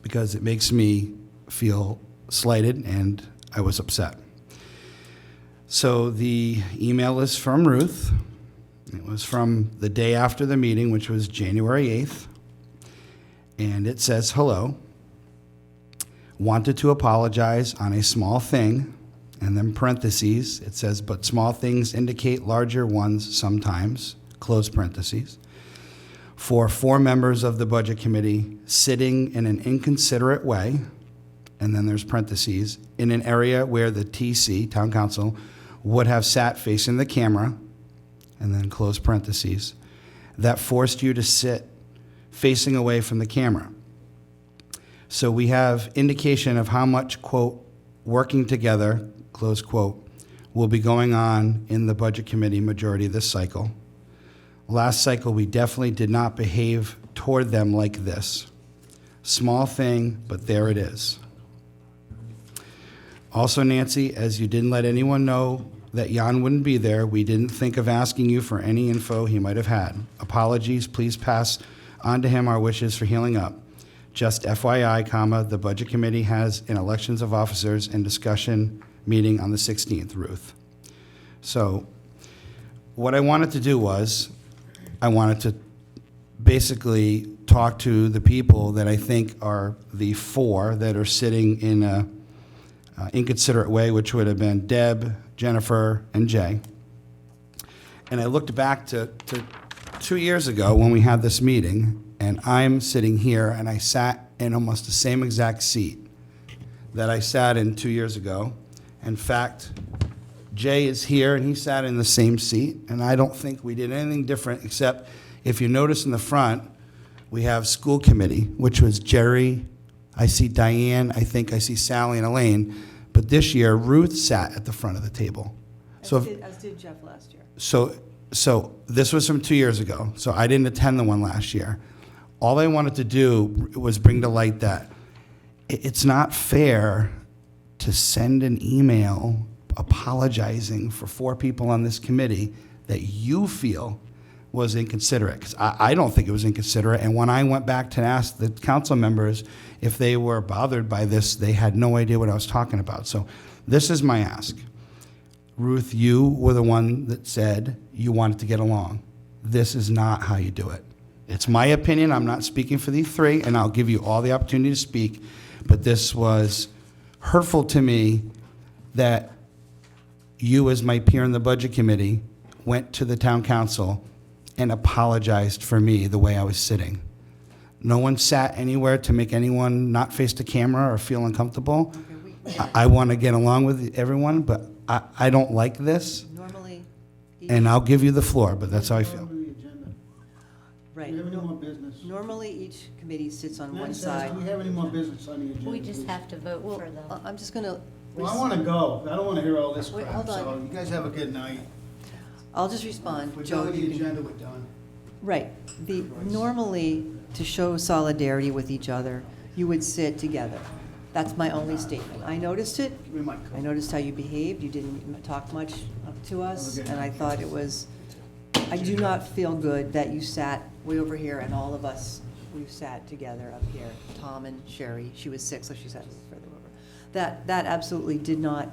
because it makes me feel slighted and I was upset. So the email is from Ruth, It was from the day after the meeting, which was January 8th. And it says, hello. Wanted to apologize on a small thing. And then parentheses, it says, but small things indicate larger ones sometimes, close parentheses, for 4 members of the Budget Committee sitting in an inconsiderate way, and then there's parentheses, in an area where the TC, Town Council, would have sat facing the camera, and then close parentheses, that forced you to sit facing away from the camera. So we have indication of how much, quote, working together, close quote, will be going on in the Budget Committee majority this cycle. Last cycle, we definitely did not behave toward them like this. Small thing, but there it is. Also, Nancy, as you didn't let anyone know that Jan wouldn't be there, we didn't think of asking you for any info he might have had. Apologies, please pass on to him our wishes for healing up. Just FYI, comma, the Budget Committee has an elections of officers and discussion meeting on the 16th, Ruth. So what I wanted to do was, I wanted to basically talk to the people that I think are the 4 that are sitting in a inconsiderate way, which would have been Deb, Jennifer, and Jay. And I looked back to 2 years ago when we had this meeting, and I'm sitting here, and I sat in almost the same exact seat that I sat in 2 years ago. In fact, Jay is here, and he sat in the same seat, and I don't think we did anything different, except if you notice in the front, we have school committee, which was Jerry, I see Diane, I think I see Sally and Elaine, but this year, Ruth sat at the front of the table. As did Jeff last year. So this was from 2 years ago, so I didn't attend the one last year. All I wanted to do was bring to light that it's not fair to send an email apologizing for 4 people on this committee that you feel was inconsiderate. 'Cause I don't think it was inconsiderate, and when I went back to ask the council members if they were bothered by this, they had no idea what I was talking about. So this is my ask. Ruth, you were the one that said you wanted to get along. This is not how you do it. It's my opinion, I'm not speaking for the 3, and I'll give you all the opportunity to speak, but this was hurtful to me that you, as my peer in the Budget Committee, went to the town council and apologized for me the way I was sitting. No one sat anywhere to make anyone not face the camera or feel uncomfortable. I want to get along with everyone, but I don't like this, Normally, and I'll give you the floor, but that's how I feel. right. Do we have any more business? Normally, each committee sits on one Madam Chair, side. do we have any more business on the agenda? We just please? have to vote for the. I'm just going to. Well, I want to go. I don't want to hear all this Wait, crap, hold on. so you guys have a good night. I'll just respond. If we're Joe, done with you the can- agenda, we're done. Right. Normally, to show solidarity with each other, you would sit together. That's my only statement. I noticed it. Give me my coat. I noticed how you behaved. You didn't talk much to us, and I thought it was, I do not feel good that you sat way over here, and all of us, we sat together up here. Tom and Sherry, she was sick, so she sat further over. That absolutely did not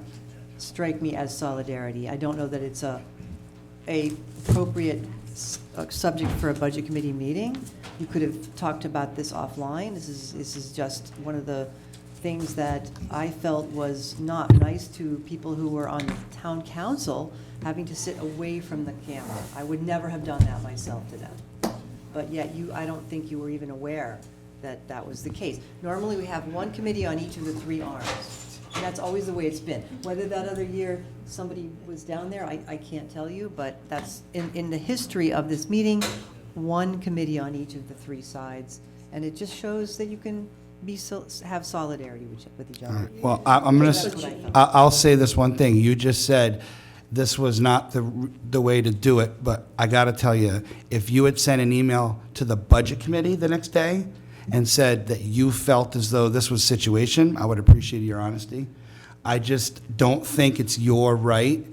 strike me as solidarity. I don't know that it's a appropriate subject for a Budget Committee meeting. You could have talked about this offline. This is just one of the things that I felt was not nice to people who were on the town council, having to sit away from the camera. I would never have done that myself to them. But yet I don't think you were even aware that that was the case. Normally, we have one committee on each of the 3 arms. And that's always the way it's been. Whether that other year somebody was down there, I can't tell you, but that's, in the history of this meeting, one committee on each of the 3 sides. And it just shows that you can have solidarity with each other. Well, I'm going That's what I to, thought. I'll say this one thing. You just said this was not the way to do it, but I got to tell you, if you had sent an email to the Budget Committee the next day and said that you felt as though this was a situation, I would appreciate your honesty. I just don't think it's your right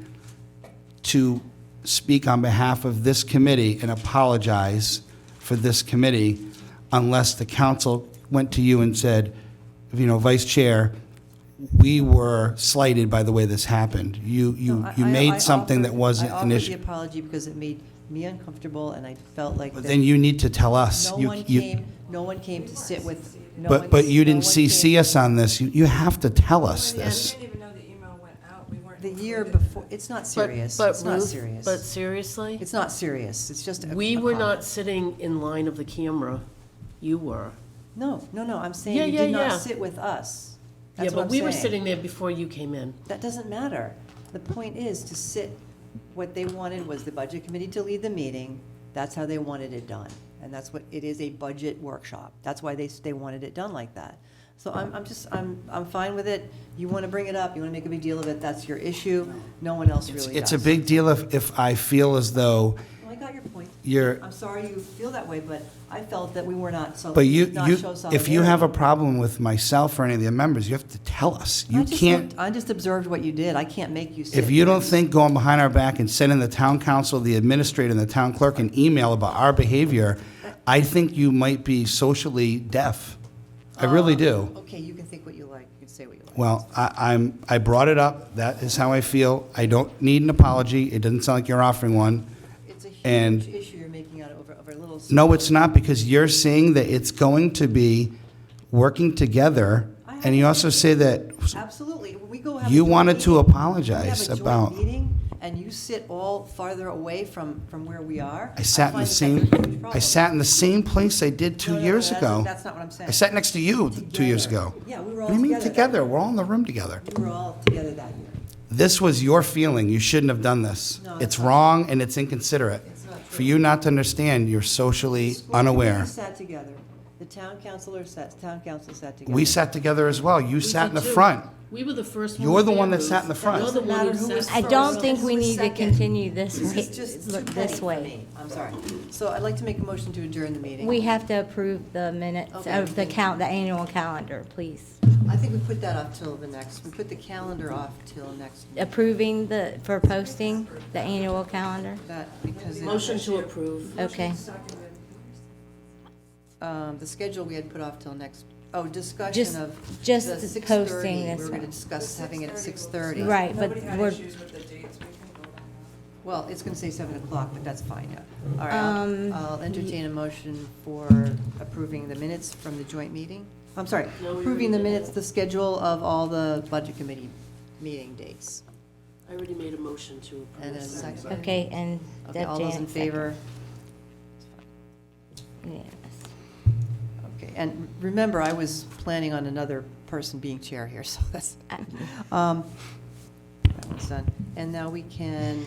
to speak on behalf of this committee and apologize for this committee unless the council went to you and said, Vice Chair, we were slighted by the way this happened. You No, I made something that wasn't I an offered issue. the apology because it made me uncomfortable, and I felt like But that then you need to tell us. no You- one you- came, no one came to sit with, no But, one- but you no didn't one CC came- us on this. You have to tell us I this. didn't even know the email went out. We weren't The year included. before, it's not serious. But It's not Ruth, serious. but seriously, It's not serious. It's just a we a were comment. not sitting in line of the camera. You were. No, I'm saying Yeah, you yeah, did yeah. not sit with us. Yeah, That's what but I'm we were saying. sitting there before you came in. That doesn't matter. The point is to sit, what they wanted was the budget committee to lead the meeting. That's how they wanted it done. And that's what, it is a budget workshop. That's why they wanted it done like that. So I'm fine with it. You want to bring it up, you want to make a big deal of it, that's your issue. No one else really does. It's a big deal if I feel as though Well, I got your point. you're, I'm sorry you feel that way, but I felt that we were not, so. but you, not show if you have a solidarity. problem with myself or any of the members, you have to tell us. You can't, I just observed what you did. I can't make you sit. if you don't think going behind our back and sending the town council, the administrator, and the town clerk an email about our behavior, I think you might be socially deaf. I really do. Okay, you can think what you like. You can say what you like. Well, I brought it up. That is how I feel. I don't need an apology. It doesn't sound like you're offering one. It's a and- huge issue you're making out over a little. No, it's not, because you're saying that it's going to be working together, and you also say that Absolutely. When we go have a you joint wanted to meeting, apologize we have a about. joint meeting, and you sit all farther away from where we are. I sat in find the that same, that's a huge I problem. sat in the same place I did No, 2 no, years that's- ago. That's not what I'm saying. I sat next to you 2 years ago. Yeah, we were all What do you mean together. together? We're all in the room together. We were all together that year. This was your feeling. You shouldn't have done this. No, It's that's not- wrong and it's inconsiderate. It's not For true. you not to understand, you're socially School committee unaware. sat together. The town council sat together. We sat together as well. You sat in the did too. front. We were the first ones You're the there, one that Ruth. sat in the front. You're the Doesn't one matter who who was sat I first. don't think Who we was need to second. continue this This way, is just too look, petty this for way. me. I'm sorry. So I'd like to make a motion to adjourn the meeting. We have to approve the minutes Okay. of the annual calendar, please. I think we put that off till the next, we put the calendar off till next, Approving for posting the annual calendar? that, because Motion to approve. Okay. the schedule we had put off till next, discussion Just- of just the posting 6:30. this We were going to one. discuss having it at 6:30. Right, but Nobody had we're, issues with the dates. We can go by that. Well, it's going to say 7 o'clock, but that's fine, yeah. All right, I'll entertain a motion for approving the minutes from the joint meeting. I'm sorry, No, we approving the already did minutes, the schedule of all the budget committee meeting dates. I already made a motion to And a approve. second. okay, and Okay, Deb all those in Janik, second. favor? Yes. Okay, and remember, I was planning on another person being chair here, so that's, that one's done. And now we can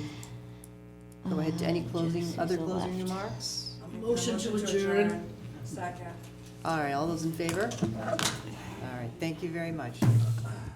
go ahead to any closing, other Jesse's closing left. remarks? Motion to adjourn. Second. All right, all those in favor? All right, thank you very much.